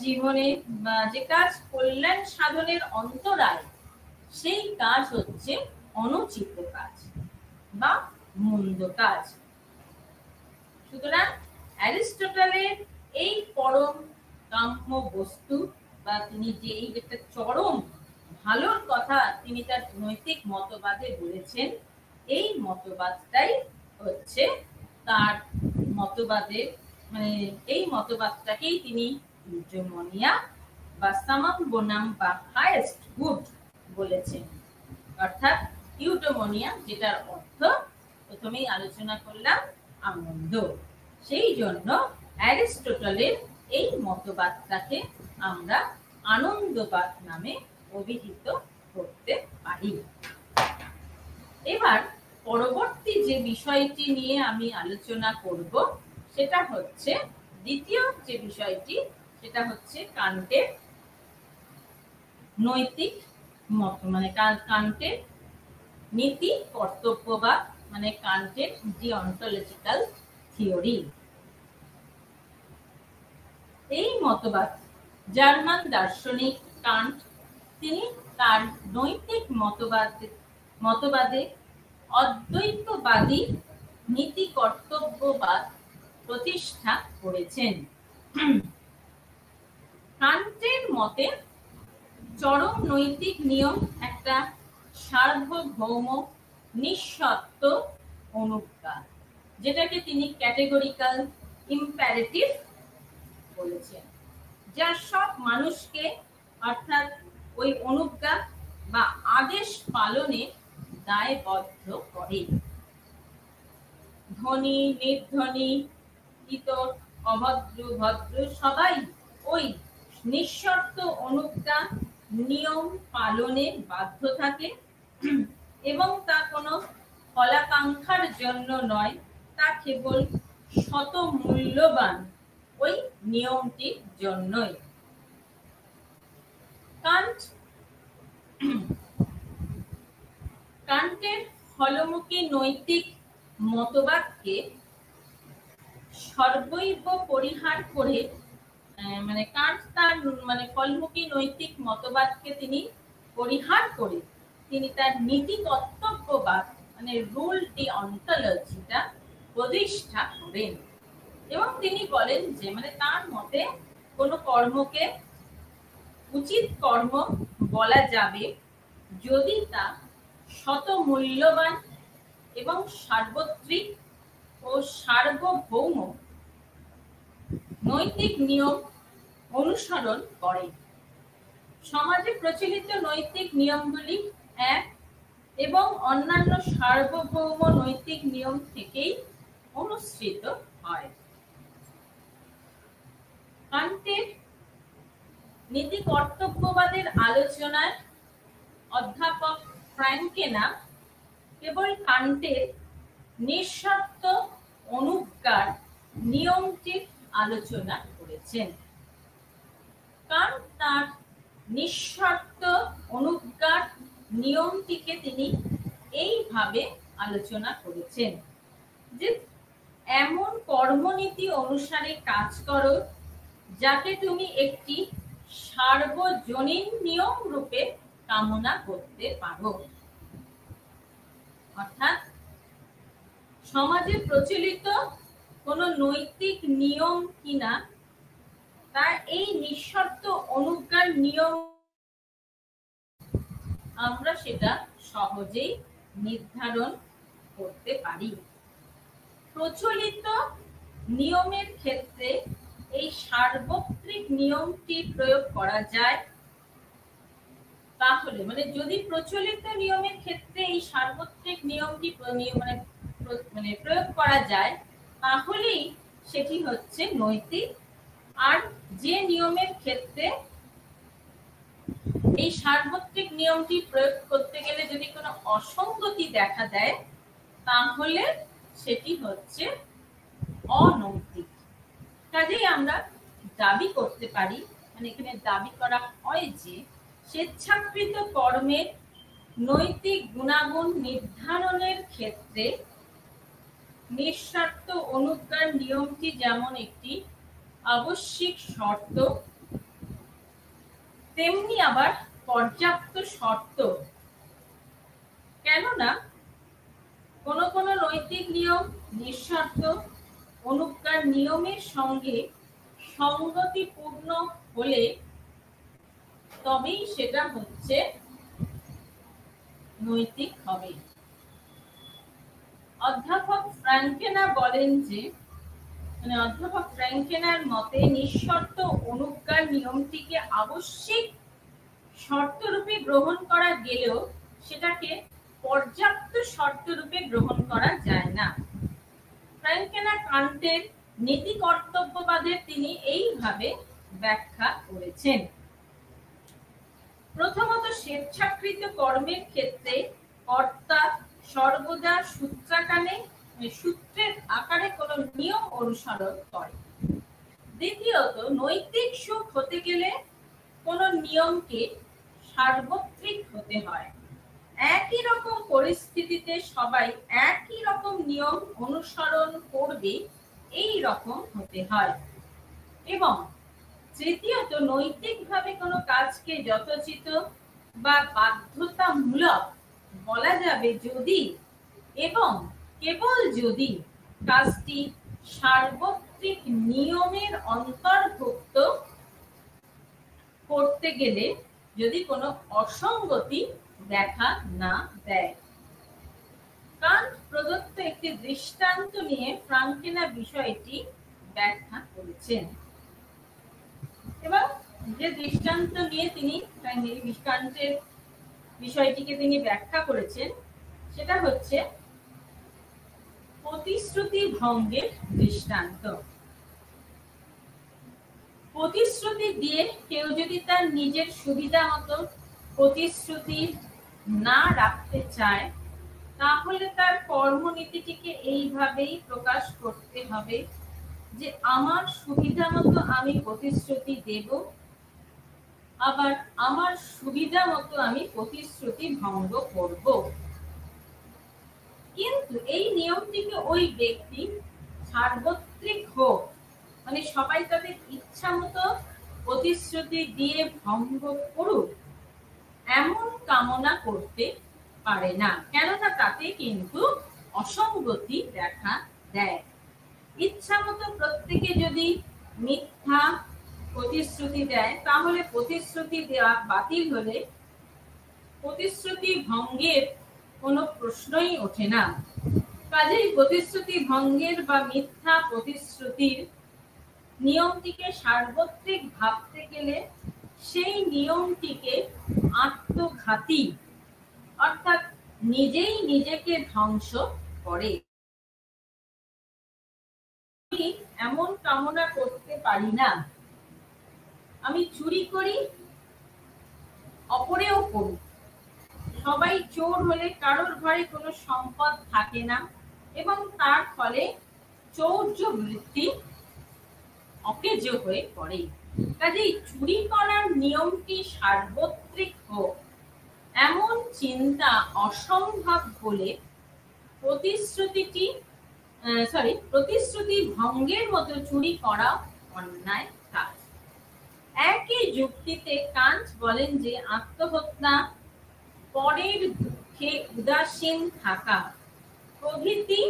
জীবনে যে কাজ কল্যাণ সাধনের অন্তরায়, সেই কাজ হচ্ছে অনুচিত কাজ বা মন্দ কাজ। সুতরাং অ্যারিস্টটলের এই পরম কাম্য বস্তু বা তিনি যে এই একটা চরম ভালোর কথা তিনি তার নৈতিক মতবাদে বলেছেন, এই মতবাদটাই হচ্ছে তার মতবাদে মানে এই মতবাদটাকেই তিনি ইউটোমনিয়া বা সামাম বোনাম বা হাইয়েস্ট গুড বলেছেন। অর্থাৎ ইউটোমনিয়া যেটার অর্থ প্রথমেই আলোচনা করলাম আনন্দ, সেই জন্য অ্যারিস্টটলের এই মতবাদটাকে আমরা আনন্দবাদ নামে অভিহিত করতে পারি। এবার পরবর্তী যে বিষয়টি নিয়ে আমি আলোচনা করব সেটা হচ্ছে দ্বিতীয় যে বিষয়টি, সেটা হচ্ছে কান্টের নৈতিক মত মানে কান্টের নীতি কর্তব্যবাদ মানে কান্টের ডিঅন্টোলজিক্যাল থিওরি। এই মতবাদ জার্মান দার্শনিক কান্ট তিনি তার নৈতিক মতবাদে অদ্বৈতবাদী নীতি কর্তব্যবাদ প্রতিষ্ঠা করেছেন। কান্টের মতে চরম নৈতিক নিয়ম একটা সার্বভৌম নিঃশর্ত অনুজ্ঞা, যেটাকে তিনি ক্যাটেগরিক্যাল ইম্পারেটিভ বলেছেন, যা সব মানুষকে অর্থাৎ ওই অনুজ্ঞা বা আদেশ পালনে দায়বদ্ধ করে। ধনী নির্ধনী, ইতর অভদ্র ভদ্র সবাই ওই নিঃশর্ত অনুজ্ঞা নিয়ম পালনে বাধ্য থাকে এবং তা কোনো ফলাকাঙ্ক্ষার জন্য নয়, তা কেবল শত মূল্যবান ওই নিয়মটির জন্যই। কান্টের ফলমুখী নৈতিক মতবাদকে সর্বৈব পরিহার করে, মানে কান্ট তার ফলমুখী নৈতিক মতবাদকে তিনি পরিহার করে তিনি তার নীতি কর্তব্যবাদ রুল ডি অন্টোলজিটা প্রতিষ্ঠা করেন। এবং তিনি বলেন যে তার মতে কোনো কর্মকে উচিত কর্ম বলা যাবে যদি তা শত মূল্যবান এবং সার্বত্রিক ও সার্বভৌম নৈতিক নিয়ম অনুসরণ করে। সমাজে প্রচলিত নৈতিক নিয়মগুলি এক এবং অন্যান্য সার্বভৌম নৈতিক নিয়ম থেকেই অনুসৃত হয়। কান্টের নীতি কর্তব্যবাদের আলোচনায় অধ্যাপক ফ্রাঙ্কেনা কেবল কান্টের নিঃস্বার্থ অনুজ্ঞার নিয়মটির আলোচনা করেছেন। কান্ট তার নিঃস্বার্থ অনুজ্ঞার নিয়মটিকে তিনি এইভাবে আলোচনা করেছেন যে এমন কর্মনীতি অনুসারে কাজ করো যাকে তুমি একটি সার্বজনীন নিয়ম রূপে কামনা করতে পারো। অর্থাৎ সমাজে প্রচলিত কোনো নৈতিক নিয়ম কিনা তা এই নিঃশর্ত অনুজ্ঞার নিয়ম আমরা সেটা সহজেই নির্ধারণ করতে পারি। প্রচলিত নিয়মের ক্ষেত্রে এই সার্বত্রিক নিয়মটি প্রয়োগ করা যায়, তাহলে যদি প্রচলিত নিয়মের ক্ষেত্রে এই সার্বত্রিক নিয়মটি প্রয়োগ করা যায় তাহলেই সেটি হচ্ছে নৈতিক। আর যে নিয়মের ক্ষেত্রে এই সার্বত্রিক নিয়মটি প্রয়োগ করতে গেলে যদি কোনো অসঙ্গতি দেখা দেয় তাহলে সেটি হচ্ছে অনৈতিক। কাজেই আমরা দাবি করতে পারি, এখানে দাবি করা হয় যে স্বেচ্ছাকৃত কর্মের নৈতিক গুণাগুণ নির্ধারণের ক্ষেত্রে নিঃস্বার্থ অনুজ্ঞার নিয়মটি যেমন একটি আবশ্যিক শর্ত, তেমনি আবার পর্যাপ্ত শর্ত। কেননা কোন নৈতিক নিয়ম নিঃস্বার্থ অনুজ্ঞার নিয়মের সঙ্গে সংগতিপূর্ণ হলে তবেই সেটা হচ্ছে নৈতিক হবে। অধ্যাপক ফ্রাঙ্কেনা বলেন যে অধ্যাপক ফ্রাঙ্কেনার মতে নিঃশর্ত অনুজ্ঞার নিয়মটিকে আবশ্যিক শর্তরূপে গ্রহণ করা গেলেও সেটাকে পর্যাপ্ত শর্তরূপে গ্রহণ করা যায় না। ফ্রাঙ্কেনা কান্টের নীতি কর্তব্যবাদের তিনি এইভাবে ব্যাখ্যা করেছেন। প্রথমত, স্বেচ্ছাকৃত কর্মের ক্ষেত্রে কর্তা সর্বদা সূত্রের আকারে কোনো নিয়ম অনুসরণ করে। দ্বিতীয়ত, নৈতিক সুখ হতে গেলে কোনো নিয়মকে সার্বত্রিক হতে হয়। একই রকম পরিস্থিতিতে সবাই একই রকম নিয়ম অনুসরণ করবে, এই রকম হতে হয়। এবং তৃতীয়ত, নৈতিকভাবে কোনো কাজকে যথোচিত বা বাধ্যতামূলক বলা যাবে যদি এবং কেবল যদি কাজটি সার্বত্রিক নিয়মের অন্তর্ভুক্ত করতে গেলে যদি কোনো অসঙ্গতি দেখা না দেয়। কান্ট প্রদত্ত একটি দৃষ্টান্ত নিয়ে ফ্রাঙ্কেনা বিষয়টি ব্যাখ্যা করেছেন এবং যে দৃষ্টান্ত নিয়ে তিনি কান্টের বিষয়টিকে তিনি ব্যাখ্যা করেছেন সেটা হচ্ছে প্রতিশ্রুতি ভঙ্গের দৃষ্টান্ত। প্রতিশ্রুতি দিয়ে কেউ যদি তার নিজের সুবিধা মতো প্রতিশ্রুতি না রাখতে চায় তাহলে তার কর্মনীতিটিকে এইভাবেই প্রকাশ করতে হবে যে আমার সুবিধা মতো আমি প্রতিশ্রুতি দেব, আবার আমার সুবিধা মতো আমি প্রতিশ্রুতি ভঙ্গ করব। কিন্তু এই নিয়মটিকে ওই ব্যক্তি সার্বত্রিক হোক, মানে সবাই তাদের ইচ্ছা মতো প্রতিশ্রুতি দিয়ে ভঙ্গ করুক, এমন কামনা করতে পারে না, কেননা তাতে কিন্তু অসঙ্গতি দেখা দেয়। ইচ্ছা মতো প্রত্যেকে যদি মিথ্যা প্রতিশ্রুতি দেয়, তাহলে প্রতিশ্রুতি দেওয়া বাতিল হলে প্রতিশ্রুতি ভঙ্গের কোনো প্রশ্নই ওঠে না। কাজেই প্রতিশ্রুতি ভঙ্গের বা মিথ্যা প্রতিশ্রুতির নিয়মটিকে সার্বত্রিক ভাবতে গেলে সেই নিয়মটিকে আত্মঘাতী, অর্থাৎ নিজেই নিজেকে ধ্বংস করে। এমন কামনা করতে পারি না, আমি চুরি করি, অপরেও করি। সবাই চোর হলে কারোর ঘরে কোনো সম্পদ থাকে না এবং তার ফলে চৌর্য বৃত্তি অকেজো হয়ে পড়ে। কাজেই চুরি করার নিয়মটি সার্বত্রিক হোক, এমন চিন্তা অসম্ভব বলে প্রতিশ্রুতি ভঙ্গের মতো চুরি করা অন্যায় কাজ। একই যুক্তিতে কান্ট বলেন যে আত্মহত্যা, পরের দুঃখে উদাসীন থাকা প্রভৃতি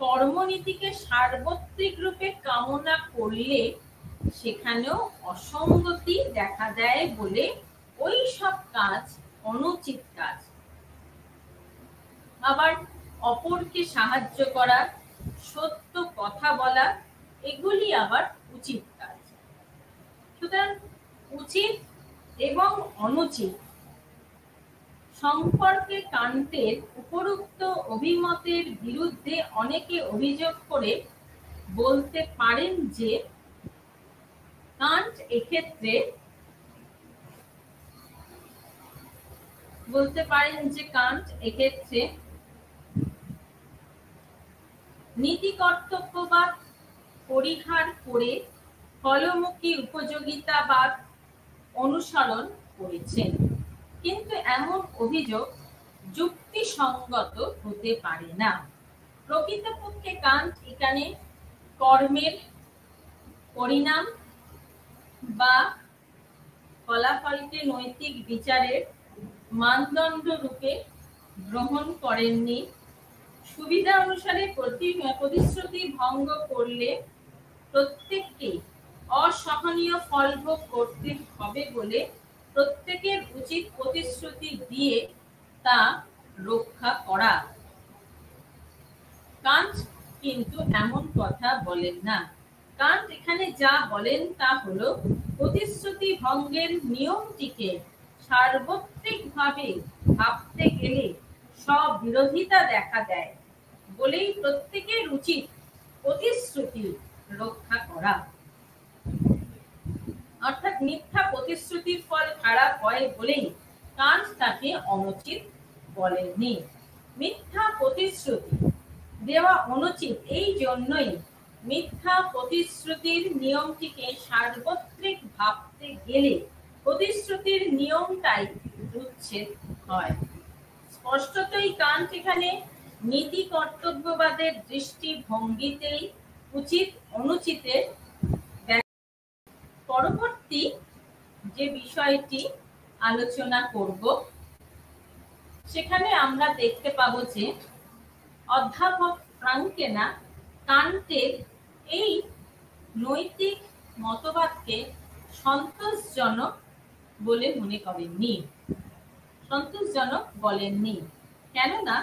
কর্মনীতিকে সার্বত্রিক রূপে কামনা করলে সেখানেও অসঙ্গতি দেখা দেয় বলে ওই সব কাজ অনুচিত কাজ। আবার অপরকে সাহায্য করা, সত্য কথা বলা, এগুলি আবার উচিত কাজ। সুতরাং উচিত এবং অনুচিত সম্পর্কে কান্টের উপরোক্ত অভিমতের বিরুদ্ধে অনেকে অভিযোগ করে বলতে পারেন যে কান্ট এক্ষেত্রে নীতি কর্তব্যবাদ পরিহার করে ফলমুখী উপযোগিতাবাদ অনুসরণ করেছেন। কিন্তু এমন অভিযোগ যুক্তিসঙ্গত হতে পারে না। প্রকৃতপক্ষে কান্ট এখানে কর্মের পরিণাম বা ফলাফলকে নৈতিক বিচারের মানদণ্ড রূপে গ্রহণ করেননি। সুবিধা অনুসারে প্রতিশ্রুতি ভঙ্গ করলে প্রত্যেককে অসহনীয় ফল ভোগ করতে হবে বলে প্রত্যেকের উচিত প্রতিশ্রুতি দিয়ে তা রক্ষা করা। কান্ট কিন্তু এমন কথা বলেন না। কান্ট এখানে যা বলেন তা হলো প্রতিশ্রুতি ভঙ্গের নিয়মটিকে সার্বত্রিকভাবে ভাবতে গেলে সব বিরোধিতা দেখা দেয় বলেই প্রত্যেকের উচিত প্রতিশ্রুতি রক্ষা করা। অর্থাৎ মিথ্যা প্রতিশ্রুতির ফল খারাপ হয় বলেই কান্ট তাকে অনুচিত বলেননি। মিথ্যা প্রতিশ্রুতি দেওয়া অনুচিত এই জন্যই মিথ্যা প্রতিশ্রুতির নিয়মটিকে সার্বত্রিক ভাবতে গেলে প্রতিশ্রুতির নিয়মটাই উচ্ছেদ হয়। স্পষ্টতই কান্ট এখানে নীতি কর্তব্যবাদের দৃষ্টিভঙ্গিতেই উচিত অনুচিতের পরবর্তী যে বিষয়টি আলোচনা করব সেখানে আমরা দেখতে পাবো যে অধ্যাপক ফ্রাঙ্কেনা কান্টের এই নৈতিক মতবাদকে সন্তোষজনক বলে মনে করেননি, সন্তোষজনক বলেননি, কেননা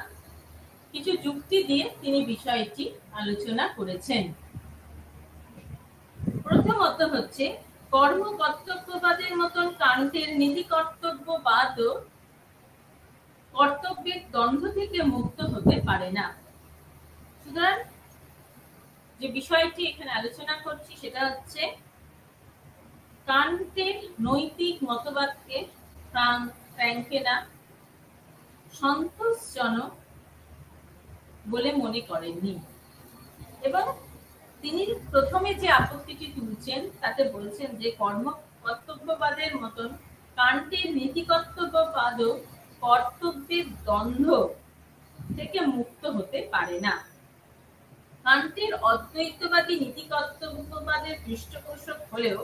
কিছু যুক্তি দিয়ে তিনি বিষয়টি আলোচনা করেছেন। প্রথমত হচ্ছে কর্ম কর্তব্যবাদের মতন কান্টের নীতি কর্তব্যবাদও কর্তব্যের দ্বন্দ্ব থেকে মুক্ত হতে পারে না। সুতরাং যে বিষয়টি এখানে আলোচনা করছি সেটা হচ্ছে কান্টের নৈতিক মতবাদকে ফ্রাঙ্কেনা সন্তোষজনক বলে মনে করেননি এবং তিনি প্রথমে যে আপত্তিটি তুলছেন তাতে বলছেন যে কর্ম কর্তব্যবাদের মতন কান্টের নীতি কর্তব্যবাদও কর্তব্যের দ্বন্দ্ব থেকে মুক্ত হতে পারে না। কান্টের অদ্বৈতবাদী নীতি কর্তব্যবাদের পৃষ্ঠপোষক হলেও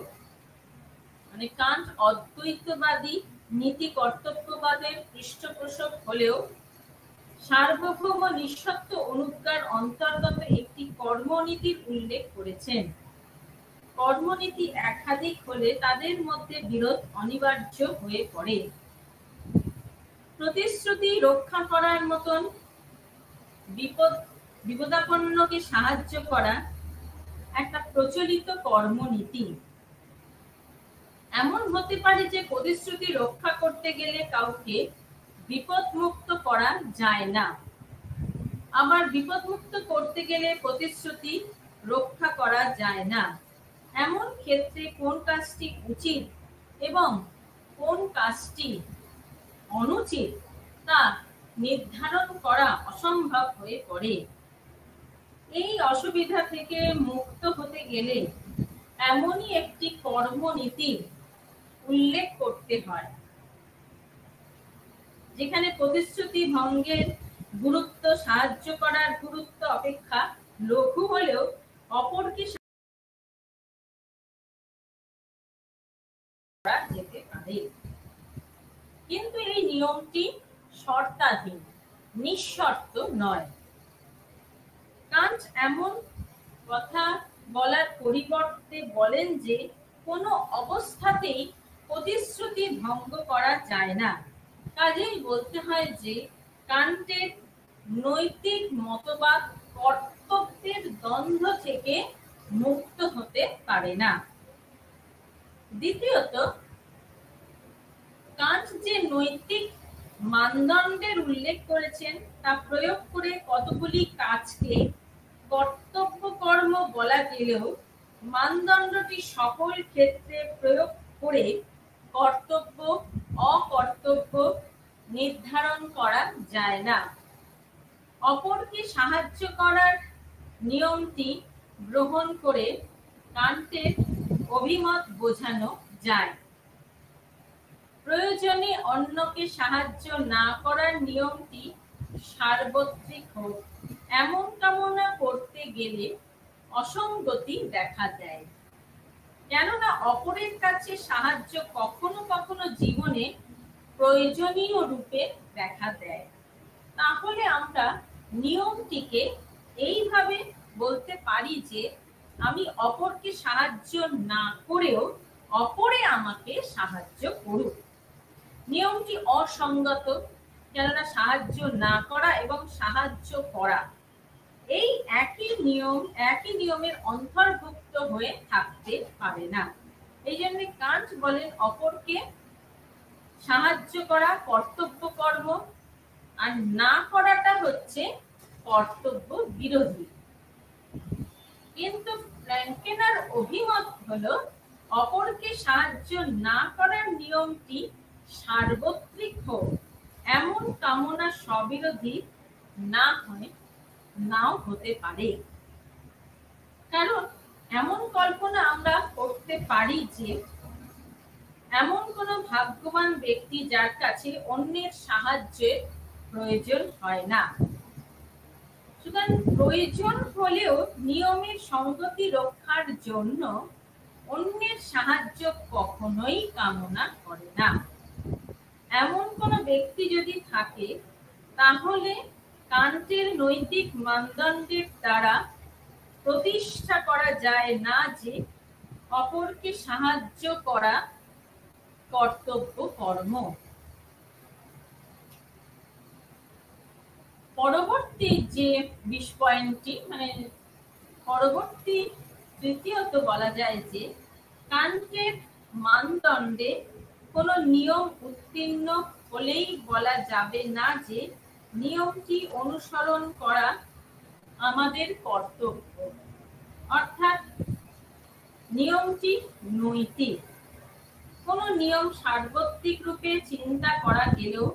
কান্ট অদ্বৈতবাদী নীতি কর্তব্যবাদের পৃষ্ঠপোষক হলেও সার্বভৌম নিঃশর্ত অনুজ্ঞার অন্তর্গত একটি কর্মনীতির উল্লেখ করেছেন। কর্মনীতি একাধিক হলে তাদের মধ্যে বিরোধ অনিবার্য হয়ে পড়ে। প্রতিশ্রুতি রক্ষা করার মতন বিপদাপন্নকে সাহায্য করা একটা প্রচলিত কর্মনীতি। এমন হতে পারে যে প্রতিশ্রুতি রক্ষা করতে গেলে কাউকে বিপদমুক্ত করা যায় না, আবার বিপদমুক্ত করতে গেলে প্রতিশ্রুতি রক্ষা করা যায় না। এমন ক্ষেত্রে কোন কাজটি উচিত এবং কোন কাজটি অনুচিত তা নির্ধারণ করা অসম্ভব হয়ে পড়ে। এই অসুবিধা থেকে মুক্ত হতে গেলে এমনই একটি কর্মনীতি উল্লেখ করতে হয় যেখানে প্রতিশ্রুতি ভঙ্গের গুরুত্ব সাহায্য করার গুরুত্ব অপেক্ষা লঘু হলেও অপরকে করা যেতে পারে। কিন্তু এই নিয়মটি শর্তাধীন, নিঃশর্ত নয়। কান্ট এমন কথা বলার পরিবর্তে বলেন যে কোনো অবস্থাতেই প্রতিশ্রুতি ভঙ্গ করা যায় না। কাজেই বলতে হয় যে কান্টের নৈতিক মতবাদ কর্তব্যের দ্বন্দ্ব থেকে মুক্ত হতে পারে না। দ্বিতীয়ত, কান্ট যে নৈতিক মানদণ্ডের উল্লেখ করেছেন তা প্রয়োগ করে কতগুলি কাজকে কর্তব্য কর্ম বলা গেলেও মানদণ্ডটি সকল ক্ষেত্রে প্রয়োগ করে কর্তব্য অকর্তব্য নির্ধারণ করা যায় না। অপরকে সাহায্য করার নিয়মটি গ্রহণ করে কান্টের অভিমত বোঝানো যায়। প্রয়োজনে অন্যকে সাহায্য না করার নিয়মটি সার্বত্রিক হোক এমন কামনা করতে গেলে অসঙ্গতি দেখা দেয়। কেননা অপরের কাছে সাহায্য কখনো কখনো জীবনে প্রয়োজনীয় রূপে দেখা দেয়। তাহলে আমরা নিয়মটিকে এইভাবে বলতে পারি যে আমি অপরকে সাহায্য না করেও অপরে আমাকে সাহায্য করুক। নিয়মটি অসঙ্গত, কেননা সাহায্য না করা এবং সাহায্য করা এই একই নিয়মের অন্তর্ভুক্ত হয়ে থাকতে পারে না। এই জন্য কান্ট বলেন অপরকে সাহায্য করা কর্তব্য কর্ম আর না করাটা হচ্ছে কর্তব্য বিরোধী। কিন্তু ফ্র্যাঙ্কেনার অভিমত হলো অপরকে সাহায্য না করার নিয়মটি সার্বত্রিক হোক এমন কামনা স্ববিরোধী নাও হতে পারে। কারণ এমন কল্পনা আমরা করতে পারি যে এমন কোনো ভাগ্যবান ব্যক্তি যার কাছে অন্যের সাহায্যের প্রয়োজন হয় না। সুতরাং প্রয়োজন হলেও নিয়মের সংগতি রক্ষার জন্য অন্যের সাহায্য কখনোই কামনা করে না। এমন কোনো ব্যক্তি যদি থাকে তাহলে কান্টের নৈতিক মানদণ্ডের দ্বারা প্রতিষ্ঠা করা যায় না যে অপরকে সাহায্য করা কর্তব্য কর্ম। পরবর্তী যে পয়েন্টটি পরবর্তী তৃতীয়ত বলা যায় যে কান্টের মানদণ্ডে কোনো নিয়ম উত্তীর্ণ হলেই বলা যাবে না যে নিয়মটি অনুসরণ করা আমাদের কর্তব্য, অর্থাৎ নিয়মটি নৈতিক। কোনো নিয়ম সার্বত্রিক রূপে চিন্তা করা গেলেও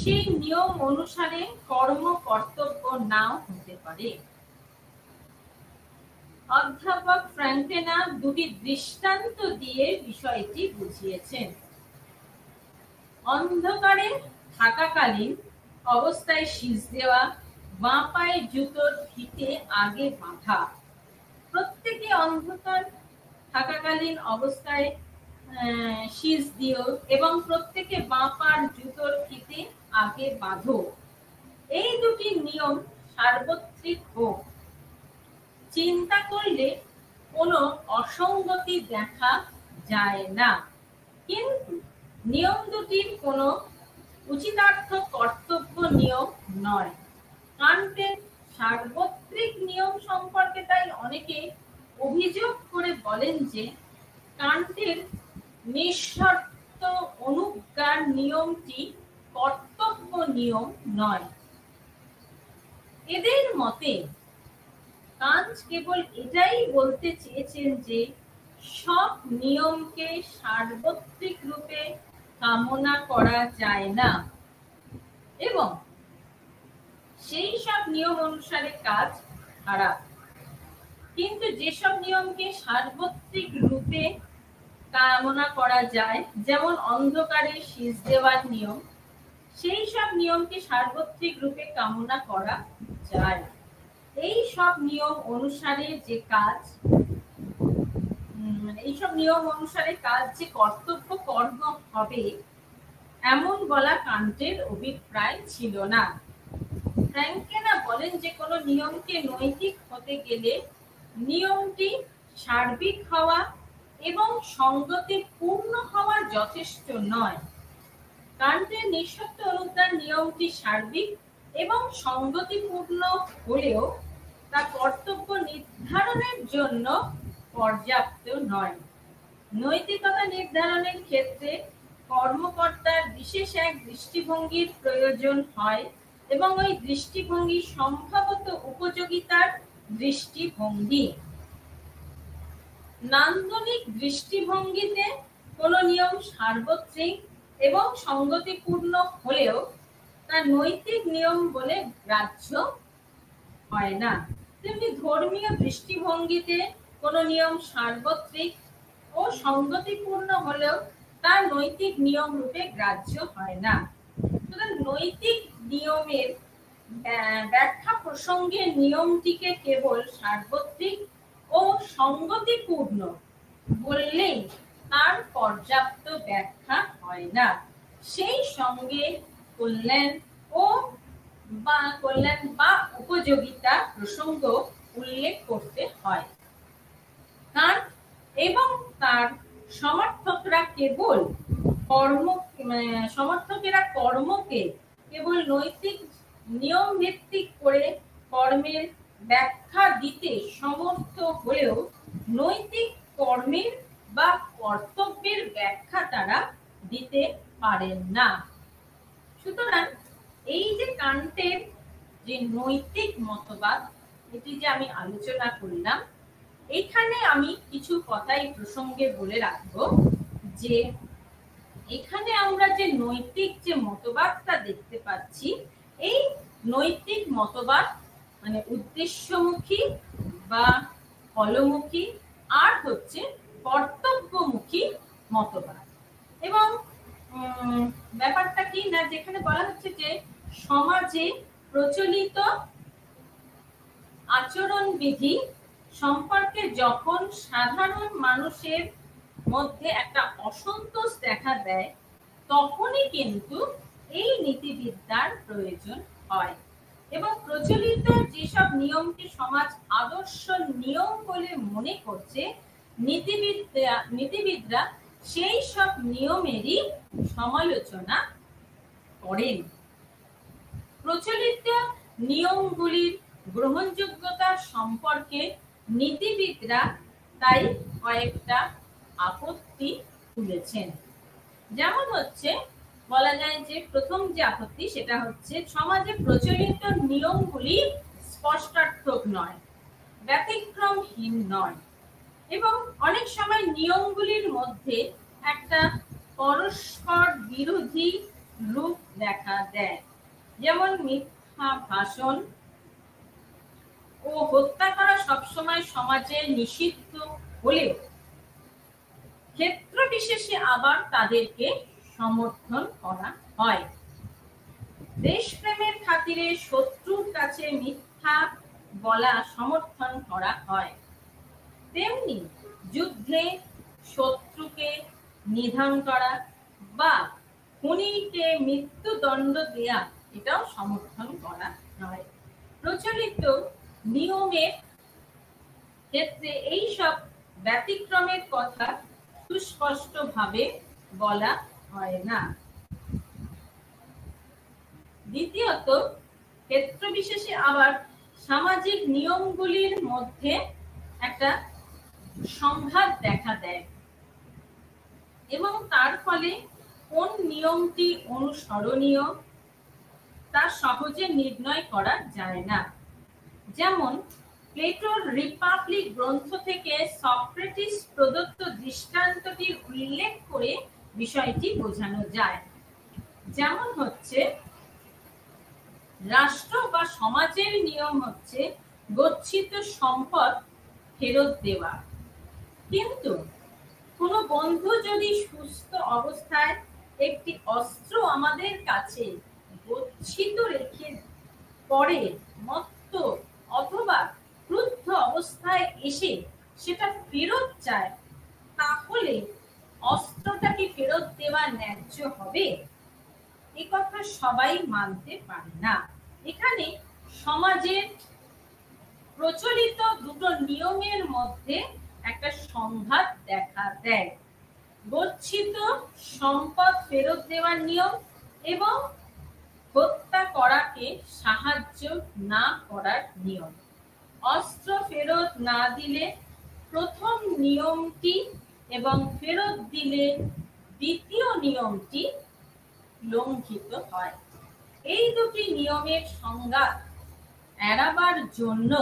সেই নিয়ম অনুসারে কর্ম কর্তব্য নাও হতে পারে। অধ্যাপক ফ্র্যাঙ্কেনা দুটি দৃষ্টান্ত দিয়ে বিষয়টি বুঝিয়েছেন। অন্ধকারে থাকাকালীন অবস্থায় শীষ দেওয়া, বাঁ পায়ে জুতোর ফিতে আগে বাঁধা। প্রত্যেকে অন্ধকার থাকাকালীন অবস্থায় শীষ দিও এবং প্রত্যেকে বাঁ পার জুতোর ফিতে আগে বাঁধো। এই দুটি নিয়ম সার্বত্রিক হোক। চিন্তা করলে কোনো অসঙ্গতি দেখা যায় না, কিন্তু নিয়ম দুটির কোনো উচিতার্থ কর্তব্য নিয়ম নয়। কান্টের সার্বত্রিক নিয়ম সম্পর্কে তাই অনেকে অভিযোগ করে বলেন যে কান্টের নিঃশর্ত অনুজ্ঞার নিয়মটি কর্তব্য নিয়ম নয়। এদের মতে কান্ট কেবল এটাই বলতে চেয়েছেন যে সব নিয়মকে সার্বত্রিক রূপে কামনা করা যায় না এবং সেই সব নিয়ম অনুসারে কাজ খারাপ। কিন্তু যেসব নিয়মকে সার্বত্রিক রূপে কামনা করা যায়, যেমন অন্ধকারে শীষ দেওয়ার নিয়ম, সেই সব নিয়মকে সার্বত্রিক রূপে কামনা করা যায়। এই সব নিয়ম অনুসারে যে কাজ যে কর্তব্য কর্ম হবে এমন বলা কান্টের অভিপ্রায় ছিল না। ফ্র্যাঙ্কেনা বলেন যে কোনো নিয়মকে নৈতিক হতে গেলে নিয়মটি সার্বিক হওয়া এবং সংগতিপূর্ণ হওয়া যথেষ্ট নয়। কান্টের নিঃশর্ত অনুজ্ঞার নিয়মটি সার্বিক এবং সংগতিপূর্ণ হলেও তা কর্তব্য নির্ধারণের জন্য পর্যাপ্ত নয়। নৈতিকতা নির্ধারণের ক্ষেত্রে কর্মকর্তার বিশেষ এক দৃষ্টিভঙ্গির প্রয়োজন হয় এবং ওই দৃষ্টিভঙ্গি সম্ভবত উপযোগিতার দৃষ্টিভঙ্গি। নান্দনিক দৃষ্টিভঙ্গিতে কোনো নিয়ম সার্বত্রিক এবং সংগতিপূর্ণ হলেও তা নৈতিক নিয়ম বলে গ্রাহ্য হয় না। তেমনি ধর্মীয় দৃষ্টিভঙ্গিতে কোনো নিয়ম সার্বত্রিক ও সংগতিপূর্ণ হলেও তা নৈতিক নিয়ম রূপে গ্রাহ্য হয় না। সুতরাং নৈতিক নিয়মের ব্যাখ্যা প্রসঙ্গে নিয়মটিকে কেবল সার্বত্রিক ও সংগতিপূর্ণ বললেই তার পর্যাপ্ত ব্যাখ্যা হয় না। সেই সঙ্গে কল্যাণ বা উপযোগিতা প্রসঙ্গ উল্লেখ করতে হয়। কান্ট এবং তার সমর্থকেরা কর্মকে কেবল নৈতিক নিয়ম ভিত্তিক করে কর্মের ব্যাখ্যা দিতে সমর্থ হলেও নৈতিক কর্মের বা কর্তব্যের ব্যাখ্যা তারা দিতে পারেন না। সুতরাং এই যে কান্টের যে নৈতিক মতবাদ, এটি যে আমি আলোচনা করলাম, এখানে আমি কিছু কথাই প্রসঙ্গে বলে রাখবো যে এখানে আমরা যে নৈতিক যে মতবাদটা দেখতে পাচ্ছি, এই নৈতিক মতবাদ মানে উদ্দেশ্যমুখী বা ফলমুখী আর হচ্ছে কর্তব্যমুখী মতবাদ। এবং ব্যাপারটা কি না, যেখানে বলা হচ্ছে যে সমাজে প্রচলিত আচরণ বিধি সম্পর্কে যখন সাধারণ মানুষের মধ্যে একটা অসন্তোষ দেখা দেয়, তখনই কিন্তু এই নীতিবিদ্যার প্রয়োজন হয় এবং প্রচলিত যেসব নিয়মকে সমাজ আদর্শ নিয়ম বলে মনে করছে, নীতিবিদরা সেই সব নিয়মেরই সমালোচনা করেন। প্রচলিত নিয়মগুলির গ্রহণযোগ্যতা সম্পর্কে নীতিবিদরা তাই কয়েকটা আপত্তি তুলেছেন। যেমন হচ্ছে বলা যায় যে প্রথম যে আপত্তি সেটা হচ্ছে সমাজে প্রচলিত নিয়মগুলি স্পষ্টার্থক নয়, ব্যতিক্রমহীন নয় এবং অনেক সময় নিয়মগুলির মধ্যে একটা পরস্পর বিরোধী রূপ দেখা দেয়। যেমন মিথ্যা ভাষণ, ও হত্যা করা সবসময় সমাজে নিষিদ্ধ হলেও ক্ষেত্র বিশেষে আবার তাদেরকে সমর্থন করা হয়। দেশপ্রেমের খাতিরে শত্রুর কাছে মিথ্যা বলা সমর্থন করা হয়। তেমনি যুদ্ধে শত্রুকে নিধন করা বা খুনিকে মৃত্যুদণ্ড দেয়া এটাও সমর্থন করা হয়। প্রচলিত নিয়মের ক্ষেত্রে এই সব ব্যতিক্রমের কথা সুস্পষ্টভাবে বলা হয় না। দ্বিতীয়ত, ক্ষেত্র বিশেষে আবার সামাজিক নিয়মগুলির মধ্যে একটা সংঘাত দেখা দেয় এবং তার ফলে কোন নিয়মটি অনুসরণীয় তা সহজে নির্ণয় করা যায় না। যেমন প্লেটোর রিপাবলিক গ্রন্থ থেকে সক্রেটিস প্রদত্ত দৃষ্টান্তটি উল্লেখ করে বিষয়টি বোঝানো যায়। যেমন হচ্ছে, রাষ্ট্র বা সমাজের নিয়ম হচ্ছে গচ্ছিত সম্পদ ফেরত দেওয়া, কিন্তু কোনো বন্ধু যদি সুস্থ অবস্থায় একটি অস্ত্র আমাদের কাছে গচ্ছিত রেখে পরে মত্ত অথবা ক্রুদ্ধ অবস্থায় এসে সেটা ফেরত চায়, তাহলে অস্ত্রটা কি ফেরত দেওয়া ন্যায্য হবে? এ কথা সবাই মানতে পারে না। এখানে সমাজের প্রচলিত দুটো নিয়মের মধ্যে একটা সংঘাত দেখা দেয়। গচ্ছিত সম্পদ ফেরত দেওয়ার নিয়ম এবং হত্যা করাকে সাহায্য না করার নিয়ম। অস্ত্র ফেরত না দিলে প্রথম নিয়মটি এবং ফেরত দিলে দ্বিতীয় নিয়মটি লঙ্ঘিত হয়। এই দুটি নিয়মের সংঘাত এড়াবার জন্য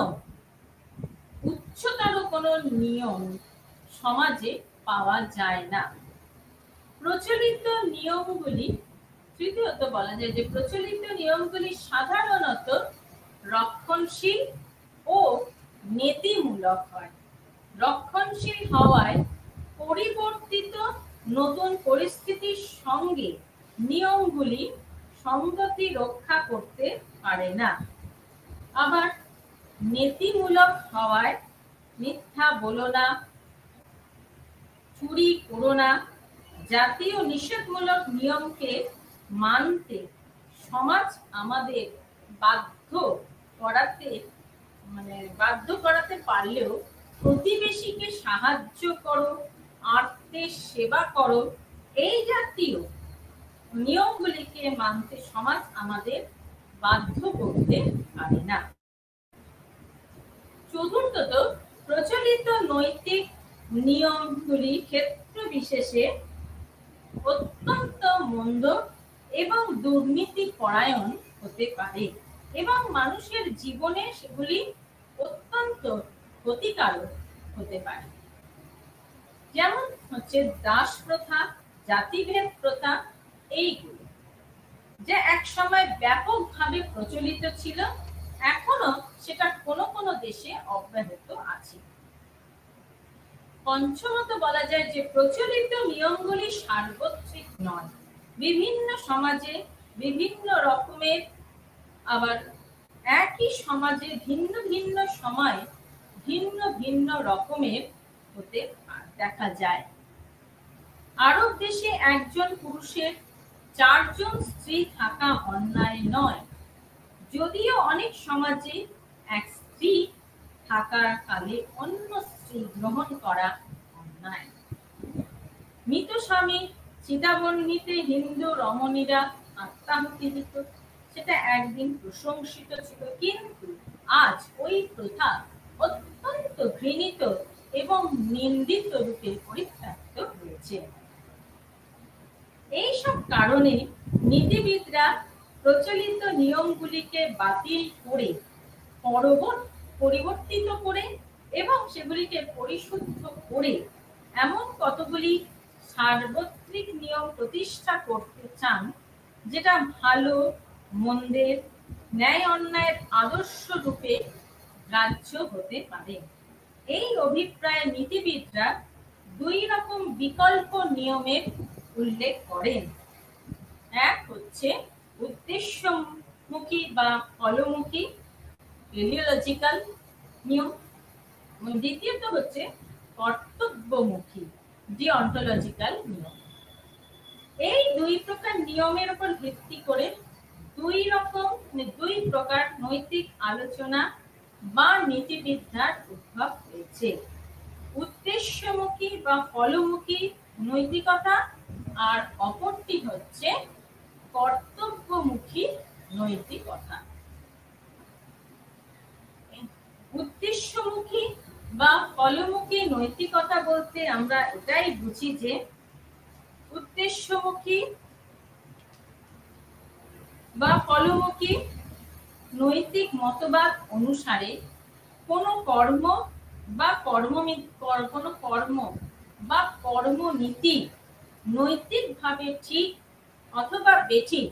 উচ্চতর কোনো নিয়ম সমাজে পাওয়া যায় না। প্রচলিত নিয়মগুলি, তৃতীয়ত বলা যায় যে প্রচলিত নিয়মগুলি সাধারণত রক্ষণশীল ও নীতিমূলক হয়। রক্ষণশীল হওয়ায় পরিবর্তিত নতুন পরিস্থিতির সঙ্গে নিয়মগুলি সংগতি রক্ষা করতে পারে না। আবার নীতিমূলক হওয়ায় মিথ্যা বলো না, চুরি করো না জাতীয় নিষেধমূলক নিয়মকে মানতে সমাজ আমাদের বাধ্য করাতে পারলেও প্রতিবেশীকে সাহায্য করো, আত্মীয়ের সেবা করো, এই জাতীয় নিয়মগুলিকে মানতে সমাজ আমাদের বাধ্য করতে পারে না। চতুর্থত, প্রচলিত নৈতিক নিয়মগুলি ক্ষেত্র বিশেষে অত্যন্ত মন্দ এবং দুর্নীতি পরায়ণ হতে পারে এবং মানুষের জীবনে সেগুলি অত্যন্ত ক্ষতিকারক হতে পারে। যেমন হচ্ছে দাস প্রথা, জাতিভেদ প্রথা, এইগুলো যা এক সময় ব্যাপকভাবে প্রচলিত ছিল, এখনো সেটা কোনো কোনো দেশে অব্যাহত আছে। পঞ্চমত বলা যায় যে প্রচলিত নিয়মগুলি সার্বত্রিক নয়। বিভিন্ন সমাজে বিভিন্ন রকমের, আবার একই সমাজে ভিন্ন ভিন্ন সময়ে ভিন্ন ভিন্ন রকমের হতে দেখা যায়। আরব দেশে একজন পুরুষের 4 জন স্ত্রী থাকা অন্যায় নয়, যদিও অনেক সমাজে এক স্ত্রী থাকার কালে অন্য স্ত্রী গ্রহণ করা অন্যায়। মৃত স্বামী চিতাবহ্নিতে হিন্দু রমণীরা আত্মাহুতি দিত, সেটা একদিন প্রশংসিত ছিল, কিন্তু আজ ওই প্রথা অত্যন্ত ঘৃণিত এবং নিন্দিত রূপে পরিত্যক্ত হয়েছে। এইসব কারণে নীতিবিদরা প্রচলিত নিয়মগুলিকে বাতিল করে পরিবর্তিত করে এবং সেগুলিকে পরিশুদ্ধ করে এমন কতগুলি সার্বত্রিক নিয়ম প্রতিষ্ঠা করতে চান, যেটা ভালো মন্দের, ন্যায় অন্যায়ের আদর্শ রূপে গ্রাহ্য হতে পারে। এই অভিপ্রায়ে নীতিবিদরা দুই রকম বিকল্প নিয়মের উল্লেখ করেন। এক হচ্ছে উদ্দেশ্যমুখী বা ফলমুখী টেলিওলজিক্যাল নিয়ম, দ্বিতীয়ত হচ্ছে কর্তব্যমুখী ডিঅন্টোলজিক্যাল নিয়ম। এই দুই প্রকার নিয়মের উপর ভিত্তি করে দুই প্রকার নৈতিক আলোচনা বা নীতিবিদ্যার উদ্ভব হয়েছে। উদ্দেশ্যমুখী বা ফলমুখী নৈতিকতা, আর অপরটি হচ্ছে কর্তব্যমুখী নৈতিকতা। উদ্দেশ্যমুখী বা ফলমুখী নৈতিকতা বলতে আমরা এটাই বুঝি যে উদ্দেশ্যমুখী বা ফলমুখী নৈতিক মতবাদ অনুসারে কোনো কর্ম বা কর্মনীতি নৈতিকভাবে ঠিক অথবা বেঠিক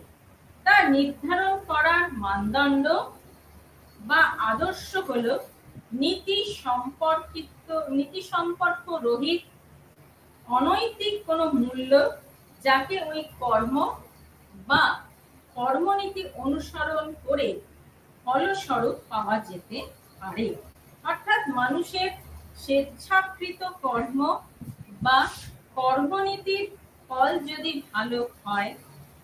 তা নির্ধারণ করার মানদণ্ড বা আদর্শ হলো নীতি সম্পর্ক রহিত অনৈতিক কোনো মূল্য, যাকে ওই কর্ম বা কর্মনীতি অনুসরণ করে ফলস্বরূপ পাওয়া যেতে পারে। অর্থাৎ মানুষের স্বেচ্ছাকৃত কর্ম বা কর্মনীতির ফল যদি ভালো হয়,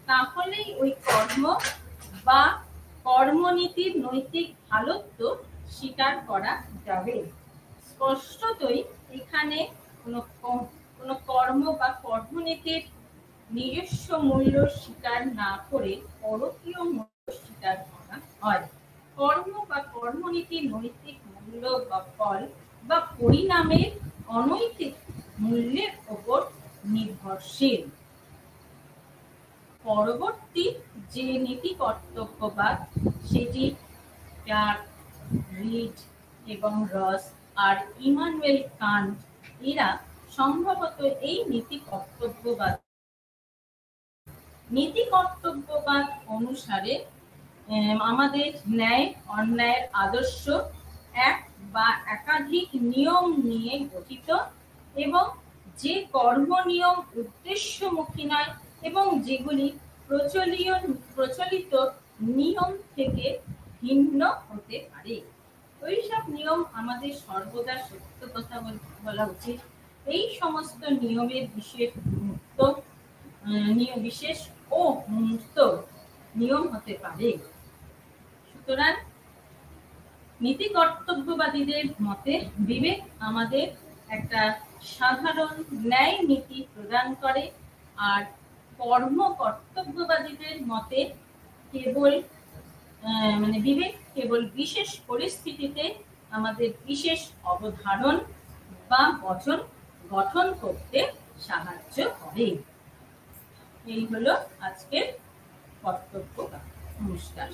তাহলেই ওই কর্ম বা কর্মনীতির নৈতিক ভালোত্ব স্বীকার করা যাবে। স্পষ্টতই এখানে কোনো কর্ম বা কর্মনীতির নিজস্ব মূল্য স্বীকার না করে পরকীয় মূল্য স্বীকার করা হয়। কর্ম বা কর্মনীতির নৈতিক মূল্য বা ফল বা পরিণামের অনৈতিক মূল্যের উপর নির্ভরশীল। পরবর্তী যে নীতি কর্তব্যবাদ, সেটি ক্লার্ক, রিড এবং রস আর ইমানুয়েল কান্ট এরা সম্ভবত এই নীতি কর্তব্যবাদ অনুসারে আমাদের ন্যায় অন্যায়ের আদর্শ এক বা একাধিক নিয়ম নিয়ে গঠিত, এবং যে কর্ম নিয়ম উদ্দেশ্যমুখী নয় এবং যেগুলি প্রচলিত নিয়ম থেকে ভিন্ন হতে পারে। ওইসব নিয়ম আমাদের সর্বদা সত্য কথা বলা উচিত। এই সমস্ত নিয়মের বিশেষ ও মুক্ত নিয়ম হতে পারে। সুতরাং নীতি কর্তব্যবাদীদের মতে বিবেক আমাদের একটা সাধারণ ন্যায় নীতি প্রদান করে, আর কর্ম কর্তব্যবাদীদের মতে বিবেক কেবল বিশেষ পরিস্থিতিতে আমাদের বিশেষ অবধারণ বা বচন গঠন করতে সাহায্য করে। এই হলো আজকের কর্তব্যবাদ। নমস্কার।